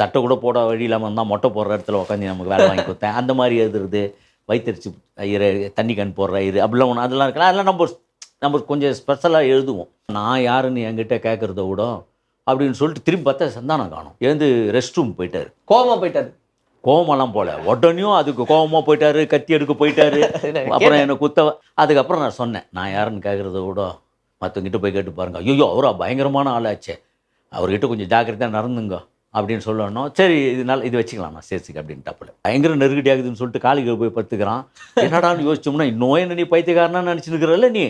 சட்டை கூட போட வழி இல்லாமல் இருந்தால் மொட்டை போடுற இடத்துல உட்காந்து நமக்கு வேலை வாங்கி கொடுத்தேன். அந்த மாதிரி எழுதுறது, வயிற்றுச்சு இரு, தண்ணி கண் போடுற இரு, அப்படிலாம் ஒன்று அதெல்லாம் இருக்கலாம். அதெல்லாம் நம்ம கொஞ்சம் ஸ்பெஷலாக எழுதுவோம். நான் யாருன்னு என்கிட்ட கேட்குறத விட அப்படின்னு சொல்லிட்டு திரும்பி பார்த்தா சந்தானம் காணும். எழுந்து ரெஸ்ட் ரூம் போயிட்டார். கோவமா போயிட்டாரு. கோவமெல்லாம் போல, உடனேயும் அதுக்கு கோவமாக போயிட்டாரு, கத்தி எடுக்க போயிட்டாரு. அப்புறம் என்னை அதுக்கப்புறம் நான் சொன்னேன், நான் யாருன்னு கேட்குறத விட மற்றவங்கிட்ட போய் கேட்டு பாருங்க. ஐயோ அவரா பயங்கரமான ஆளாச்சே, அவர்கிட்ட கொஞ்சம் ஜாக்கிரதையாக நடந்துங்க அப்படின்னு சொல்லணும். சரி இது வச்சுக்கலாம் நான் சேர்த்துக்கு அப்படின்ட்டாப்புல. பயங்கர நெருக்கடி ஆகுதுன்னு சொல்லிட்டு காலிக்கு போய் பத்துக்கிறான். என்னடான்னு யோசிச்சோம்னா, இன்னும் என்ன நீ பைத்தியக்காரனா நினச்சிருக்கிறல்ல நீ.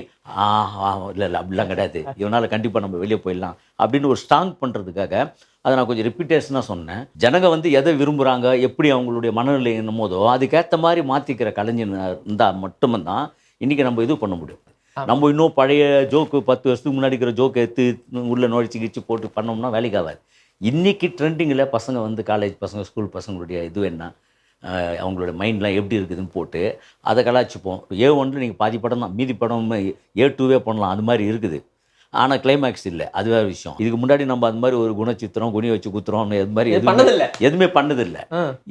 இல்லை அப்படிலாம் கிடையாது, இவனால் கண்டிப்பாக நம்ம வெளியே போயிடலாம் அப்படின்னு ஒரு ஸ்ட்ராங் பண்ணுறதுக்காக அதை நான் கொஞ்சம் ரிப்பீட்டேஷனாக சொன்னேன். ஜனங்க வந்து எதை விரும்புகிறாங்க, எப்படி அவங்களுடைய மனநிலை என்னமோதோ அதுக்கேற்ற மாதிரி மாற்றிக்கிற கலைஞன் இருந்தால் மட்டும்தான் இன்றைக்கி நம்ம இது பண்ண முடியும். நம்ம இன்னும் பழைய ஜோக்கு 10 வருஷத்துக்கு முன்னாடி இருக்கிற ஜோக்கு எடுத்து உள்ளே நுழைச்சி கிச்சு போட்டு பண்ணோம்னா வேலைக்கு ஆகாது. இன்றைக்கி ட்ரெண்டிங்கில் பசங்க வந்து காலேஜ் பசங்க, ஸ்கூல் பசங்களுடைய இது என்ன, அவங்களோட மைண்ட்லாம் எப்படி இருக்குதுன்னு போட்டு அதை கலாச்சிப்போம். A1 நீங்கள் பாதி படம் தான், மீதி படம் A2வே பண்ணலாம், அது மாதிரி இருக்குது. ஆனால் கிளைமேக்ஸ் இல்லை, அது வேறு விஷயம். இதுக்கு முன்னாடி நம்ம அது மாதிரி ஒரு குணச்சித்திரம் குனி வச்சு குத்துறோம், அது மாதிரி எதுவுமே பண்ணதில்லை.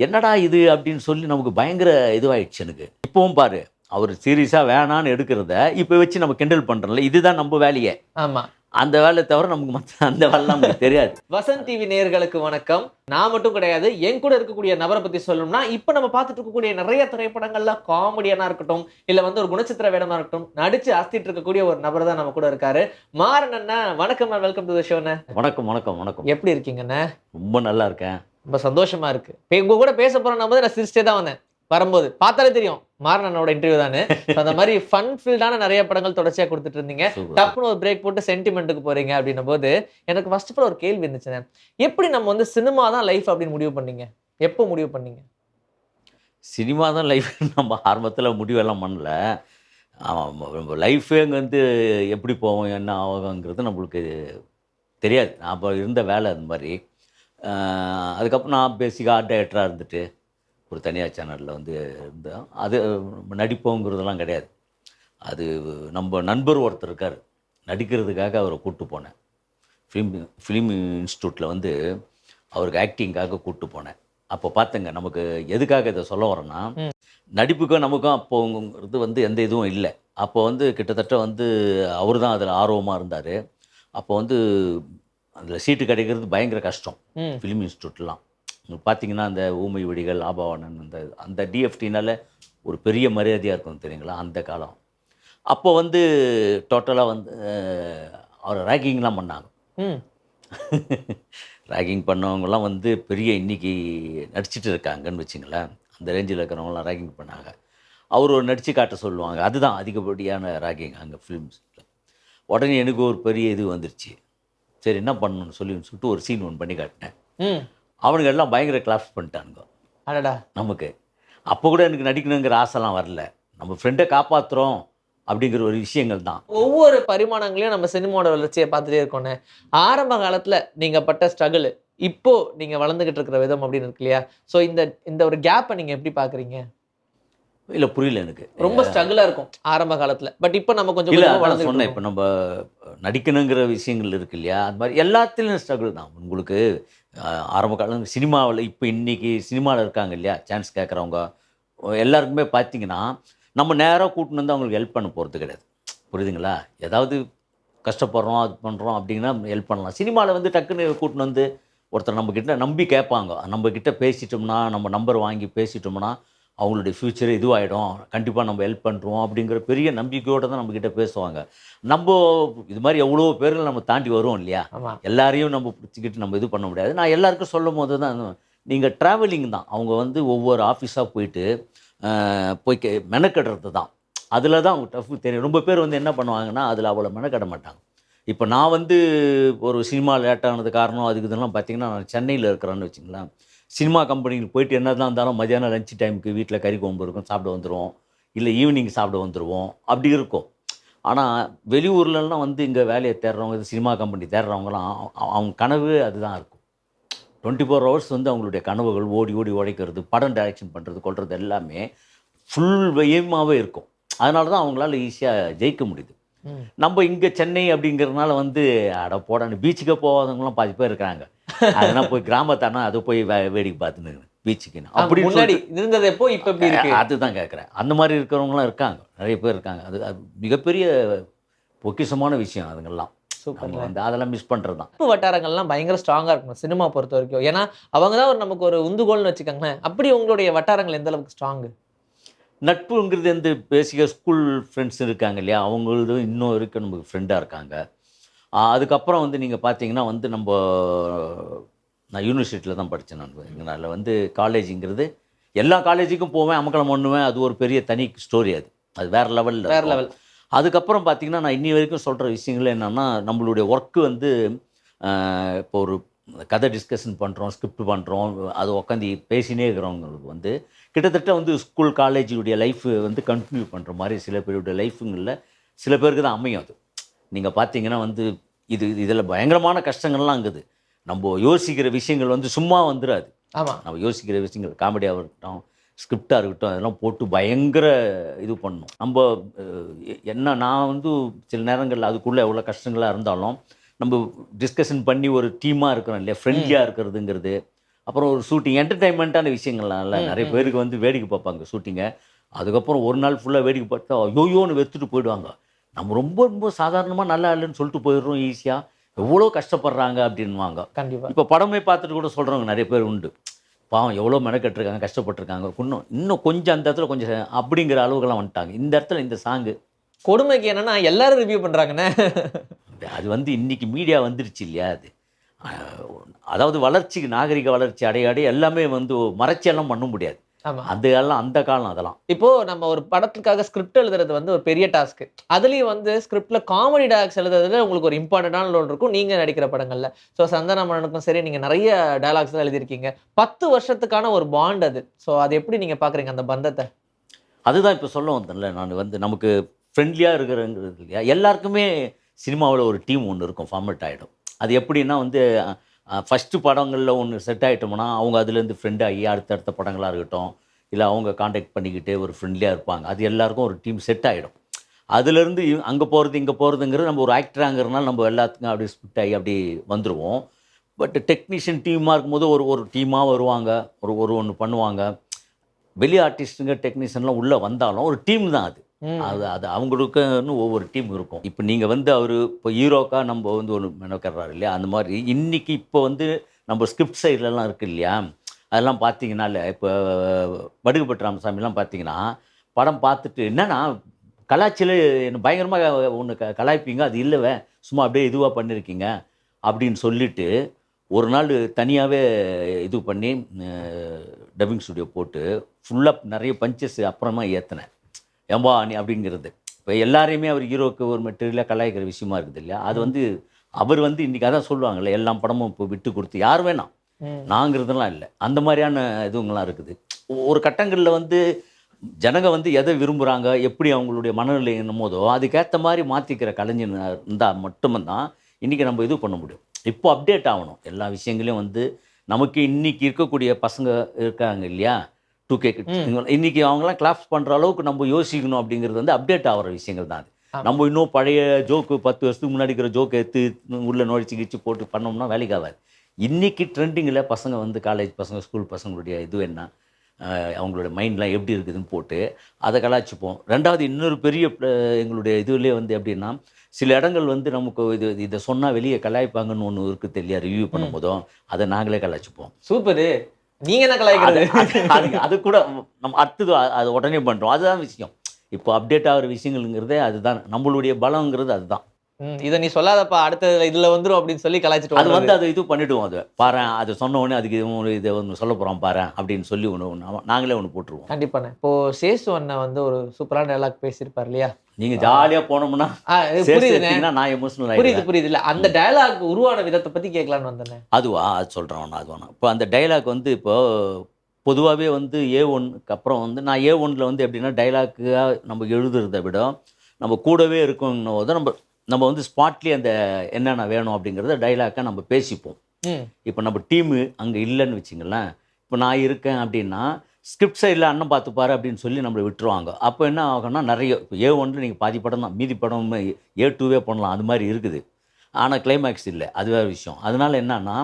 என்னடா இது அப்படின்னு சொல்லி நமக்கு பயங்கர இதுவாகிடுச்சு எனக்கு. இப்போவும் பாரு, அவர் சீரியஸாக வேணான்னு எடுக்கிறத இப்போ வச்சு நம்ம கிண்டல் பண்ணுறோம்ல, இதுதான் நம்ம வேலையே. ஆமாம், அந்த வேலையை தவிர நமக்கு மற்ற அந்த வேலைலாம் நமக்கு தெரியாது. வசந்த் டிவி நேயர்களுக்கு வணக்கம். நான் மட்டும் கிடையாது, என் கூட இருக்கக்கூடிய நபரை பற்றி சொல்லணும்னா, இப்போ நம்ம பார்த்துட்டு இருக்கக்கூடிய நிறைய திரைப்படங்கள்ல காமெடியனா இருக்கட்டும், இல்லை வந்து ஒரு குணச்சித்திர வேடமா இருக்கட்டும், நடிச்சு அஸ்திட்டு இருக்கக்கூடிய ஒரு நபர் தான் நம்ம கூட இருக்காரு. மாறன் அண்ணா, வணக்கம், வெல்கம் டு தி ஷோண்ணே. வணக்கம் வணக்கம் வணக்கம். எப்படி இருக்கீங்கண்ணே? ரொம்ப நல்லா இருக்கேன், ரொம்ப சந்தோஷமா இருக்கு. உங்க கூட பேச போறோம் போது நான் சிரிச்சிட்டே தான் வந்தேன். வரும்போது பார்த்தாலே தெரியும் மாறனோட இன்டர்வியூ தானே. அந்த மாதிரி ஃபன் ஃபீல்டான நிறைய படங்கள் தொடர்ச்சியா கொடுத்துட்டு இருந்தீங்க. டப்புன்னு ஒரு பிரேக் போட்டு சென்டிமெண்ட்டுக்கு போறீங்க அப்படின்னும் போது எனக்கு ஃபர்ஸ்ட் ஆஃப் ஆல் ஒரு கேள்வி இருந்துச்சு. எப்படி நம்ம வந்து சினிமா தான் லைஃப் அப்படின்னு முடிவு பண்ணீங்க? எப்போ முடிவு பண்ணீங்க? சினிமா தான் லைஃப் நம்ம ஆரம்பத்தில் முடிவெல்லாம் பண்ணல. லைஃபே அங்கே வந்து எப்படி போவோம் என்ன ஆகுங்கிறது நம்மளுக்கு தெரியாது. அப்போ இருந்த வேலை அந்த மாதிரி. அதுக்கப்புறம் நான் பேசிக்காக ஆர்ட் டைரக்டராக இருந்துட்டு ஒரு தனியார் சேனலில் வந்து இருந்தோம். அது நடிப்போங்கிறதெல்லாம் கிடையாது. அது நம்ம நண்பர் ஒருத்தர் இருக்கார், நடிக்கிறதுக்காக அவரை கூப்பிட்டு போனேன். ஃபிலிம் இன்ஸ்டியூட்டில் வந்து அவருக்கு ஆக்டிங்காக கூப்பிட்டு போனேன். அப்போ பார்த்துங்க, நமக்கு எதுக்காக இதை சொல்ல வரேன்னா, நடிப்புக்கும் நமக்கும் அப்போங்கிறது வந்து எந்த இதுவும் இல்லை. அப்போ வந்து கிட்டத்தட்ட வந்து அவர் தான் அதில் ஆர்வமாக இருந்தார். அப்போ வந்து அதில் சீட்டு கிடைக்கிறது பயங்கர கஷ்டம் ஃபிலிம் இன்ஸ்டியூட்லாம். பார்த்தீங்கன்னா அந்த ஊமை விடிகள், ஆபாவானன், அந்த டிஎஃப்டினால ஒரு பெரிய மரியாதையாக இருக்கும் தெரியுங்களா அந்த காலம். அப்போ வந்து டோட்டலாக வந்து அவரை ரேக்கிங்லாம் பண்ணாங்க. ரேக்கிங் பண்ணவங்கலாம் வந்து பெரிய இன்றைக்கி நடிச்சிட்டு இருக்காங்கன்னு வச்சுங்களேன். அந்த ரேஞ்சில் இருக்கிறவங்களாம் ரேக்கிங் பண்ணாங்க. அவர் ஒரு நடித்து காட்ட சொல்லுவாங்க, அதுதான் அதிகப்படியான ரேக்கிங் அங்கே ஃபிலிம்ஸில். உடனே எனக்கு ஒரு பெரிய இது வந்துருச்சு. சரி என்ன பண்ணணும்னு சொல்லிட்டு ஒரு சீன் ஒன்று பண்ணி காட்டினேன். அவனுங்க எல்லாம் பயங்கர கிளாப்ஸ் பண்ணிட்டானுங்க. அடடா, நமக்கு அப்போ கூட எனக்கு நடிக்கணுங்கிற ஆசைலாம் வரல. நம்ம ஃப்ரெண்டை காப்பாற்றுறோம் அப்படிங்கிற ஒரு விஷயங்கள் தான். ஒவ்வொரு பரிமாணங்களையும் நம்ம சினிமாவோட வளர்ச்சியை பார்த்துட்டே இருக்கோன்னு. ஆரம்ப காலத்தில் நீங்கள் பட்ட ஸ்ட்ரகிள், இப்போ நீங்கள் வளர்ந்துக்கிட்டு இருக்கிற விதம் அப்படின்னு இருக்கு இல்லையா? ஸோ இந்த ஒரு கேப்பை நீங்கள் எப்படி பார்க்குறீங்க? இல்லை புரியல எனக்கு. ரொம்ப ஸ்ட்ரகிளாக இருக்கும் ஆரம்ப காலத்தில், பட் இப்போ நம்ம கொஞ்சம் வளர்ந்து சொன்னேன். இப்போ நம்ம நடிக்கணுங்கிற விஷயங்கள் இருக்கு இல்லையா, அது மாதிரி எல்லாத்துலேயும் ஸ்ட்ரகிள் தான். உங்களுக்கு ஆரம்ப காலம் சினிமாவில் இப்போ இன்றைக்கி சினிமாவில் இருக்காங்க இல்லையா, சான்ஸ் கேட்குறவங்க எல்லாருக்குமே பார்த்திங்கன்னா நம்ம நேராக கூட்டின்னு வந்து அவங்களுக்கு ஹெல்ப் பண்ண போகிறது கிடையாது. புரியுதுங்களா? ஏதாவது கஷ்டப்படுறோம் அது பண்ணுறோம் அப்படின்னா ஹெல்ப் பண்ணலாம். சினிமாவில் வந்து டக்குன்னு கூட்டின்னு வந்து ஒருத்தர் நம்மக்கிட்ட நம்பி கேட்பாங்க. நம்மக்கிட்ட பேசிட்டோம்னா, நம்ம நம்பர் வாங்கி பேசிட்டோம்னா அவங்களுடைய ஃப்யூச்சர் இதுவாகிடும், கண்டிப்பாக நம்ம ஹெல்ப் பண்ணுறோம் அப்படிங்கிற பெரிய நம்பிக்கையோடு தான் நம்மக்கிட்ட பேசுவாங்க. நம்ம இது மாதிரி எவ்வளோ பேர்கள் நம்ம தாண்டி வருவோம் இல்லையா, எல்லாரையும் நம்ம பிடிச்சிக்கிட்டு நம்ம இது பண்ண முடியாது. நான் எல்லாருக்கும் சொல்லும் போது தான், நீங்கள் ட்ராவலிங் தான். அவங்க வந்து ஒவ்வொரு ஆஃபீஸாக போய் மெனக்கடுறது தான். அதில் தான் அவங்க டஃப் தெரியும். ரொம்ப பேர் வந்து என்ன பண்ணுவாங்கன்னா அதில் அவ்வளோ மெனக்கட மாட்டாங்க. இப்போ நான் வந்து ஒரு சினிமா லேட்டானது காரணம் அதுக்கு இதெல்லாம் பார்த்திங்கன்னா, நான் சென்னையில் இருக்கிறேன்னு வச்சுங்களேன். சினிமா கம்பெனிக்கு போயிட்டு என்ன தான் இருந்தாலும் மதியானம் லஞ்ச் டைமுக்கு வீட்டில் கறி குழம்பு இருக்கும், சாப்பிட வந்துடுவோம். இல்லை ஈவினிங் சாப்பிட வந்துடுவோம், அப்படி இருக்கும். ஆனால் வெளியூர்லலாம் வந்து இங்கே வேலையை தேடுறவங்க, சினிமா கம்பெனி தேடுறவங்களாம் அவங்க கனவு அதுதான் இருக்கும். 24 hours வந்து அவங்களுடைய கனவுகள் ஓடி ஓடி உழைக்கிறது, படம் டைரக்ஷன் பண்ணுறது, கொள்வது எல்லாமே ஃபுல் எய்மாகவே இருக்கும். அதனால தான் அவங்களால ஈஸியாக ஜெயிக்க முடியுது. நம்ம இங்கே சென்னை அப்படிங்கிறதுனால வந்து அட போடான்னு பீச்சுக்கே போகாதவங்களாம் பாதி பேர் இருக்கிறாங்க. அதெல்லாம் போய் கிராமத்தானா அதை போய் வேடிக்கை பார்த்துன்னு பீச்சுக்கு அப்படின்னு முன்னாடி இருந்தது எப்போ இப்ப எப்படி இருக்கு? அதுதான் கேட்குறேன். அந்த மாதிரி இருக்கிறவங்களாம் இருக்காங்க, நிறைய பேர் இருக்காங்க. அது அது மிகப்பெரிய பொக்கிஷமான விஷயம் அதுங்கெல்லாம். சூப்பர். நம்ம வந்து அதெல்லாம் மிஸ் பண்ணுறது தான். நட்பு வட்டாரங்கள்லாம் பயங்கர ஸ்ட்ராங்கா இருக்கணும் சினிமா பொறுத்த வரைக்கும். ஏன்னா அவங்க தான் நமக்கு ஒரு உந்துகோல்னு வச்சுக்கோங்களேன். அப்படி உங்களுடைய வட்டாரங்கள் எந்த அளவுக்கு ஸ்ட்ராங்? நட்புங்கிறது வந்து பேசிக்காக ஸ்கூல் ஃப்ரெண்ட்ஸ் இருக்காங்க இல்லையா, அவங்களது இன்னும் வரைக்கும் நமக்கு ஃப்ரெண்டாக இருக்காங்க. அதுக்கப்புறம் வந்து நீங்கள் பார்த்தீங்கன்னா வந்து நான் யூனிவர்சிட்டியில் தான் படித்தேன். நான் வந்து காலேஜுங்கிறது எல்லா காலேஜுக்கும் போவேன், அமக்கலம் பண்ணுவேன். அது ஒரு பெரிய தனி ஸ்டோரி. அது அது வேறு லெவலில் வேற லெவல். அதுக்கப்புறம் பார்த்தீங்கன்னா நான் இன்னி வரைக்கும் சொல்கிற விஷயங்கள் என்னென்னா, நம்மளுடைய ஒர்க்கு வந்து இப்போ ஒரு கதை டிஸ்கஷன் பண்ணுறோம், ஸ்கிரிப்ட் பண்ணுறோம், அது உட்காந்து பேசினே இருக்கிறவங்களுக்கு வந்து கிட்டத்தட்ட வந்து ஸ்கூல் காலேஜுடைய லைஃப் வந்து கண்டினியூ பண்ணுற மாதிரி சில பேருடைய லைஃபுங்களில் சில பேருக்கு தான் அமையும். அது நீங்கள் பார்த்தீங்கன்னா வந்து இதில் பயங்கரமான கஷ்டங்கள்லாம் இருக்குது. நம்ம யோசிக்கிற விஷயங்கள் வந்து சும்மா வந்துடாது. ஆமா. நம்ம யோசிக்கிற விஷயங்கள் காமெடியாக இருக்கட்டும், ஸ்கிரிப்டாக இருக்கட்டும், அதெல்லாம் போட்டு பயங்கர இது பண்ணணும். நம்ம என்ன நான் வந்து சில நேரங்களில் அதுக்குள்ளே எவ்வளோ கஷ்டங்களாக இருந்தாலும் நம்ம டிஸ்கஷன் பண்ணி ஒரு டீமாக இருக்கிறோம் இல்லையா, ஃப்ரெண்ட்லியாக இருக்கிறதுங்கிறது. அப்புறம் ஒரு ஷூட்டிங் என்டர்டைன்மெண்ட்டான விஷயங்கள்லாம் நிறைய பேருக்கு வந்து வேடிக்கை பார்ப்பாங்க ஷூட்டிங்கை. அதுக்கப்புறம் ஒரு நாள் ஃபுல்லாக வேடிக்கை பார்த்தா ஐயோயோன்னு வெத்துட்டு போயிடுவாங்க. நம்ம ரொம்ப ரொம்ப சாதாரணமாக நல்லா இல்லைன்னு சொல்லிட்டு போயிடுறோம் ஈஸியாக. எவ்வளோ கஷ்டப்படுறாங்க அப்படின்வாங்க. கண்டிப்பா. இப்போ படமே பார்த்துட்டு கூட சொல்கிறவங்க நிறைய பேர் உண்டு. பாவம் எவ்வளோ மெனக்கெட்டுருக்காங்க, கஷ்டப்பட்டுருக்காங்க, இன்னும் கொஞ்சம் அந்த இடத்துல கொஞ்சம் அப்படிங்கிற அளவுக்குலாம் வந்துட்டாங்க. இந்த இடத்துல இந்த சாங்கு கொடுமைக்கு என்னன்னா எல்லாரும் ரிவ்யூ பண்றாங்கண்ணே. அது வந்து இன்னைக்கு மீடியா வந்துருச்சு இல்லையா. அது அதாவது வளர்ச்சிக்கு நாகரிக வளர்ச்சி அடைய அடைய எல்லாமே வந்து மறைச்சியெல்லாம் பண்ண முடியாது. ஆமா. அதெல்லாம் அந்த காலம் அதெல்லாம். இப்போ நம்ம ஒரு படத்துக்காக ஸ்கிரிப்ட் எழுதுறது வந்து ஒரு பெரிய டாஸ்க். அதுலயும் வந்து ஸ்கிரிப்ட்ல காமெடி டயலாக்ஸ் எழுதுறதுல உங்களுக்கு ஒரு இம்பார்ட்டன்டான ரோல் இருக்கும் நீங்க நடிக்கிற படங்கள்ல. ஸோ சந்தான மன்னனுக்கும் சரி நீங்க நிறைய டயலாக்ஸ் தான் எழுதியிருக்கீங்க. 10 வருஷத்துக்கான ஒரு பாண்ட் அது. ஸோ அது எப்படி நீங்க பாக்குறீங்க அந்த பந்தத்தை? அதுதான் இப்போ சொல்ல வந்தேன்ல, நான் வந்து நமக்கு ஃப்ரெண்ட்லியாக இருக்கிறங்கிறது இல்லையா, எல்லாருக்குமே சினிமாவில் ஒரு டீம் ஒன்று இருக்கும், ஃபார்மேட் ஆகிடும். அது எப்படின்னா வந்து ஃபஸ்ட்டு படங்களில் ஒன்று செட் ஆகிட்டோம்னா அவங்க அதுலேருந்து ஃப்ரெண்ட் ஆகி அடுத்தடுத்த படங்களாக இருக்கட்டும், இல்லை அவங்க காண்டாக்ட் பண்ணிக்கிட்டு ஒரு ஃப்ரெண்ட்லியாக இருப்பாங்க. அது எல்லாருக்கும் ஒரு டீம் செட் ஆகிடும். அதுலேருந்து அங்கே போகிறது இங்கே போகிறதுங்கிறது நம்ம ஒரு ஆக்டராங்கிறனால நம்ம எல்லாத்துக்கும் அப்படி ஸ்பிட் ஆகி அப்படி வந்துடுவோம். பட் டெக்னீஷியன் டீமாக இருக்கும்போது ஒரு டீமாக வருவாங்க, ஒன்று பண்ணுவாங்க. வெளி ஆர்டிஸ்ட்டுங்க டெக்னீஷியன்லாம் உள்ளே வந்தாலும் ஒரு டீம் தான் அது. அது அவங்களுக்குன்னு ஒவ்வொரு டீம் இருக்கும். இப்போ நீங்கள் வந்து இப்போ ஹீரோக்கா நம்ம வந்து ஒன்று மெனக்கர்றாரு இல்லையா, அந்த மாதிரி இன்றைக்கி இப்போ வந்து நம்ம ஸ்கிரிப்ட் சைட்லலாம் இருக்குது இல்லையா, அதெல்லாம் பார்த்தீங்கன்னால இப்போ வடுகுபட்டு ராமசாமிலாம் பார்த்தீங்கன்னா படம் பார்த்துட்டு என்னன்னா கலாச்சியில் என்ன பயங்கரமாக ஒன்று கலாய்ப்பீங்க, அது இல்லவே சும்மா அப்படியே இதுவாக பண்ணியிருக்கீங்க அப்படின்னு சொல்லிவிட்டு ஒரு நாள் தனியாகவே இது பண்ணி டப்பிங் ஸ்டுடியோ போட்டு ஃபுல்லாக நிறைய பஞ்சஸ் அப்புறமா ஏற்றினேன். ஏம்பா நீ அப்படிங்கிறது இப்போ எல்லாரையுமே அவர் ஹீரோவுக்கு ஒரு மெட்டீரியலாக கலாய்க்கிற விஷயமா இருக்குது இல்லையா. அது வந்து அவர் வந்து இன்றைக்கி அதான் சொல்லுவாங்கள்ல, எல்லா படமும் இப்போ விட்டு கொடுத்து யார் வேணாம் நாங்கிறதுலாம் இல்லை. அந்த மாதிரியான இதுவங்களாம் இருக்குது. ஒரு கட்டங்களில் வந்து ஜனங்க வந்து எதை விரும்புகிறாங்க, எப்படி அவங்களுடைய மனநிலை என்னமோதோ அதுக்கேற்ற மாதிரி மாற்றிக்கிற கலைஞன் இருந்தால் மட்டும்தான் இன்றைக்கி நம்ம இது பண்ண முடியும். இப்போ அப்டேட் ஆகணும் எல்லா விஷயங்களையும். வந்து நமக்கு இன்றைக்கி இருக்கக்கூடிய பசங்க இருக்காங்க இல்லையா, 2K இன்றைக்கி அவங்களாம் கிளாப்ஸ் பண்ணுற அளவுக்கு நம்ம யோசிக்கணும் அப்படிங்கிறது வந்து அப்டேட் ஆகிற விஷயங்கள் தான் அது. நம்ம இன்னும் பழைய ஜோக்கு 10 வருஷத்துக்கு முன்னாடி இருக்கிற ஜோக்கை எடுத்து உள்ளே நுழைச்சி கிச்சு போட்டு பண்ணோம்னா வேலைக்கு ஆகாது. இன்றைக்கி ட்ரெண்டிங்கில் பசங்க வந்து காலேஜ் பசங்க ஸ்கூல் பசங்களுடைய இது என்ன, அவங்களோட மைண்ட்லாம் எப்படி இருக்குதுன்னு போட்டு அதை கலாய்ச்சிப்போம். ரெண்டாவது இன்னொரு பெரிய எங்களுடைய இதுலேயே வந்து எப்படின்னா, சில இடங்கள் வந்து நமக்கு இதை சொன்னால் வெளியே கலாய்ப்பாங்கன்னு ஒன்று இருக்குது இல்லையா, ரிவ்யூ பண்ணும்போதும் அதை நாங்களே கலாய்ச்சிப்போம். சூப்பரு. நீங்க என்ன கலாய்க்கிறது? அது கூட நம்ம அடுத்தது அது உடனே பண்ணுறோம். அதுதான் விஷயம். இப்போ அப்டேட் ஆகிற விஷயங்கள்ங்கிறதே அதுதான். நம்மளுடைய பலங்கிறது அதுதான். இதை நீ சொல்லாதப்பா அடுத்த இதுல வந்துரும் அப்படின்னு சொல்லி கலாய்ச்சிட்டு அது வந்து அதை இது பண்ணிவிடுவோம். அதை பாரு, அதை சொன்ன உடனே அதுக்கு இதை ஒன்று சொல்ல போகிறோம் பாரு அப்படின்னு சொல்லி ஒன்று நாங்களே ஒன்று போட்டுருவோம். கண்டிப்பாண்ணே. இப்போ சேசு அண்ணன் வந்து ஒரு சூப்பரான டயலாக் பேசியிருப்பார் இல்லையா, நீங்கள் ஜாலியாக போனோம்னா நான் எமோஷனல் புரியுது புரியுது. இல்லை அந்த டயலாக் உருவான விதத்தை பற்றி கேட்கலான்னு வந்தேன். அதுவா அது சொல்கிறேன். அது வேணாம். இப்போ அந்த டைலாக் வந்து இப்போ பொதுவாகவே வந்து A1க்கு அப்புறம் வந்து நான் A1ல் வந்து எப்படின்னா டைலாக்காக நம்ம எழுதுறதை விட நம்ம கூடவே இருக்கணும் போது நம்ம வந்து ஸ்பாட்லேயே அந்த என்னென்ன வேணும் அப்படிங்கிறத டைலாக்காக நம்ம பேசிப்போம். இப்போ நம்ம டீமு அங்கே இல்லைன்னு வச்சிங்களேன், இப்போ நான் இருக்கேன் அப்படின்னா ஸ்கிரிப்ட் சைடில் அண்ணன் பார்த்துப்பாரு அப்படின்னு சொல்லி நம்மளை விட்டுருவாங்க. அப்போ என்ன ஆகும்னா நிறைய இப்போ A1ல் நீங்கள் பாதி படம் தான், மீதி படம் A2வே பண்ணலாம், அது மாதிரி இருக்குது. ஆனால் கிளைமேக்ஸ் இல்லை, அது வேறு விஷயம். அதனால் என்னன்னா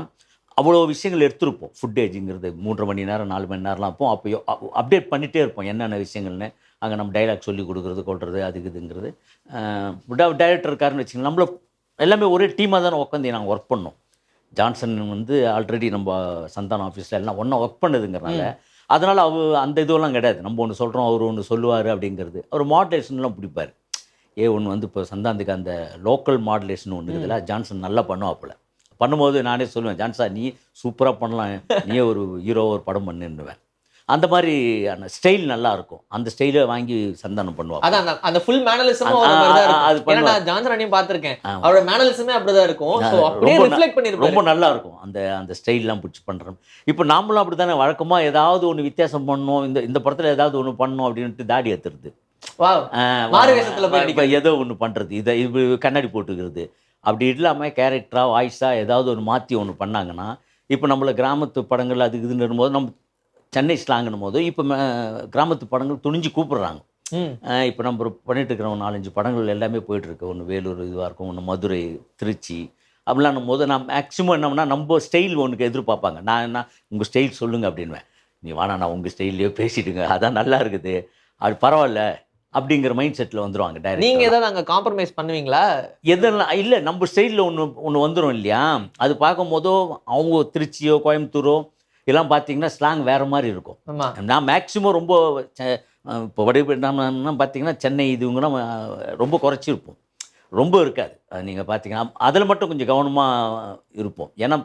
அவ்வளோ விஷயங்கள் எடுத்திருப்போம். ஃபுட்டேஜுங்கிறது 3.5 மணி நேரம் 4 மணி நேரம்லாம் அப்போ அப்போ அப்டேட் பண்ணிகிட்டே இருப்போம் என்னென்ன விஷயங்கள்னு. அங்கே நம்ம டைலாக் சொல்லிக் கொடுக்குறது கொள்வது அதுக்கு இதுங்கிறது. டைரக்டர் இருக்காருன்னு வச்சுக்கோங்க, நம்மள எல்லாமே ஒரே டீமாக தானே உட்காந்து நாங்கள் ஒர்க் பண்ணோம். ஜான்சன் வந்து ஆல்ரெடி நம்ம சந்தானம் ஆஃபீஸில் எல்லாம் ஒன்றா ஒர்க் பண்ணதுங்கிறனால, அதனால் அந்த இதுவெல்லாம் கிடையாது. நம்ம ஒன்று சொல்கிறோம், அவர் ஒன்று சொல்லுவார் அப்படிங்கிறது. அவர் மாடுலேஷன்லாம் பிடிப்பார். ஒன்று வந்து இப்போ சந்தானத்துக்கு அந்த லோக்கல் மாடுலேஷன் ஒன்று இருக்குதுல்ல, ஜான்சன் நல்லா பண்ணுவாப்புல. பண்ணும்போது நானே சொல்லுவேன், ஜான்சா நீ சூப்பராக பண்ணலாம், நீயே ஒரு ஹீரோ ஒரு படம் பண்ணுன்னுவேன். அந்த மாதிரி அந்த ஸ்டைல் நல்லா இருக்கும். அந்த ஸ்டைலை வாங்கி சந்தானம் பண்ணுவாங்க. அதான் அந்த ஃபுல் மேனலிசமும் அது ஏன்னா நான் ஜான்சன் அண்ணியும் பார்த்திருக்கேன். அவரோட மேனலிசமே அப்படிதான் இருக்கும். சோ அப்படியே ரிஃப்ளெக்ட் பண்ணிருப்பாரு. ரொம்ப நல்லா இருக்கும். அந்த ஸ்டைல்லாம் பிடிச்சி பண்றோம். இப்போ நாமளும் அப்படித்தானே வழக்கமா ஏதாவது ஒன்று வித்தியாசம் பண்ணணும், இந்த படத்துல ஏதாவது ஒன்று பண்ணணும் அப்படின்ட்டு தாடி ஏத்துறது. வாவ். மாறு வேஷத்துல போய் இப்போ ஏதோ ஒன்று பண்றது. இது கண்ணாடி போட்டுக்கிறது. அப்படி இல்லாமல் கேரக்டரா வாய்ஸா ஏதாவது ஒன்று மாற்றி ஒன்று பண்ணாங்கன்னா, இப்போ நம்மள கிராமத்து படங்கள் அதுக்கு இதுன்னு வரும்போது நம்ம சென்னை ஸ்லாங்குன்னும் போது இப்போ கிராமத்து படங்கள் துணிஞ்சு கூப்பிடுறாங்க. இப்போ நம்ம பண்ணிட்டு இருக்கிற 4-5 படங்கள் எல்லாமே போயிட்டுருக்கு. ஒன்று வேலூர் இதுவாக இருக்கும், ஒன்று மதுரை, திருச்சி அப்படிலாம் போது நான் மேக்ஸிமம் என்னன்னா நம்ம ஸ்டைல் ஒன்றுக்கு எதிர்பார்ப்பாங்க. நான் என்ன உங்கள் ஸ்டைல் சொல்லுங்கள் அப்படின்வேன். நீ வாடா நான் உங்கள் ஸ்டைல்லையே பேசிட்டுங்க, அதான் நல்லா இருக்குது, அது பரவாயில்ல அப்படிங்கிற மைண்ட் செட்டில் வந்துடுவாங்க டைரக்டர். நீங்கள் ஏதாவது அங்கே காம்ப்ரமைஸ் பண்ணுவீங்களா? எதெல்லாம் இல்லை, நம்ம ஸ்டைலில் ஒன்று வந்துடும் இல்லையா. அது பார்க்கும்போதோ அவங்க திருச்சியோ கோயம்புத்தூரோ எல்லாம் பார்த்தீங்கன்னா ஸ்லாங் வேறு மாதிரி இருக்கும். நான் மேக்ஸிமம் ரொம்ப இப்போ வடிவம் பார்த்தீங்கன்னா சென்னை இதுவங்கலாம் ரொம்ப குறைச்சிருப்போம், ரொம்ப இருக்காது. நீங்கள் பார்த்தீங்கன்னா அதில் மட்டும் கொஞ்சம் கவனமாக இருப்போம். ஏன்னா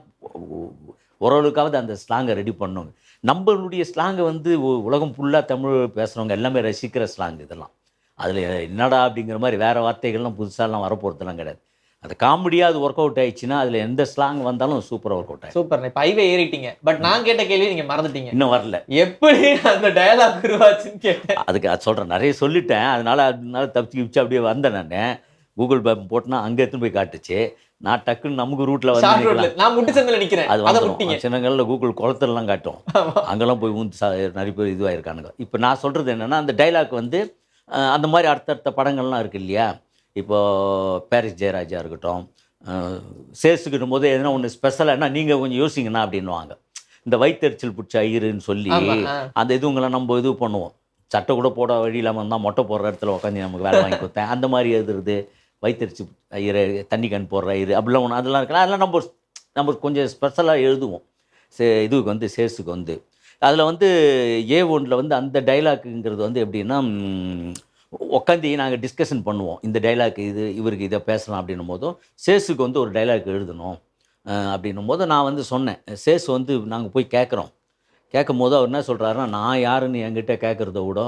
ஓரளவுக்காவது அந்த ஸ்லாங்கை ரெடி பண்ணுங்க. நம்மளுடைய ஸ்லாங்கை வந்து உலகம் ஃபுல்லாக தமிழ் பேசுகிறவங்க எல்லாமே ரசிக்கிற ஸ்லாங் இதெல்லாம். அதில் என்னடா அப்படிங்கிற மாதிரி வேறு வார்த்தைகள்லாம் புதுசாலாம் வரப்போகிறதுலாம் கிடையாது. அது காமெடியாக அது ஒர்க் அவுட் ஆயிடுச்சுன்னா அதில் எந்த ஸ்லாங் வந்தாலும் சூப்பராக ஒர்க் அவுட் ஆகும். சூப்பர். இப்போ ஹைவே ஏறிட்டீங்க, பட் நான் கேட்ட கேள்வி நீங்கள் மறந்துட்டீங்க. இன்னும் வரல. எப்படி அந்த டயலாக் உருவாச்சுன்னு கேட்டேன். அதுக்கு அது சொல்கிறேன், நிறைய சொல்லிட்டேன். அதனால தப்பிச்சு அப்படியே வந்தேன். நான் கூகுள் மேப் போட்டுனா அங்கே எடுத்துன்னு போய் காட்டுச்சு. நான் டக்குன்னு நமக்கு ரூட்டில் வந்து நான் முட்டு சந்தில் நிற்கிறேன். அது வந்து சின்னங்களில் கூகுள் குளத்துலலாம் காட்டும், அங்கெல்லாம் போய் நிறைய பேர் இதுவாகிருக்கானுங்க. இப்போ நான் சொல்கிறது என்னென்னா, அந்த டைலாக் வந்து அந்த மாதிரி அடுத்தடுத்த படங்கள்லாம் இருக்குது இல்லையா. இப்போது பாரிஸ் ஜெயராஜா இருக்கட்டும், சேசுக்கிட்டும் போது எதனா ஒன்று ஸ்பெஷலாக நீங்கள் கொஞ்சம் யோசிங்கண்ணா அப்படின்வாங்க. இந்த வயிற்றுச்சல் பிடிச்ச ஐயருன்னு சொல்லி அந்த இதுவங்களாம் நம்ம இது பண்ணுவோம். சட்டை கூட போட வழி இல்லாமல் இருந்தால் மொட்டை போடுற இடத்துல உட்காந்து நமக்கு வேலை வாங்கி கொடுத்தேன். அந்த மாதிரி எழுதுறது, வயிற்றுச்சு ஐயர், தண்ணி கண் போடுற ஐயர் அப்படிலாம் ஒன்று அதெல்லாம் இருக்கலாம். அதெல்லாம் நம்ம கொஞ்சம் ஸ்பெஷலாக எழுதுவோம். இதுக்கு வந்து சேஸுக்கு வந்து அதில் வந்து A1 வந்து அந்த டைலாக்குங்கிறது வந்து எப்படின்னா, உட்காந்து நாங்கள் டிஸ்கஷன் பண்ணுவோம். இந்த டைலாக் இவருக்கு இதை பேசலாம் அப்படின்னும் போதும், சேஸுக்கு வந்து ஒரு டைலாக் எழுதணும் அப்படின்னும் போது நான் வந்து சொன்னேன். சேஸ் வந்து நாங்கள் போய் கேட்கும் போது அவர் என்ன சொல்கிறாருன்னா, நான் யாருன்னு என்கிட்ட கேட்குறத விட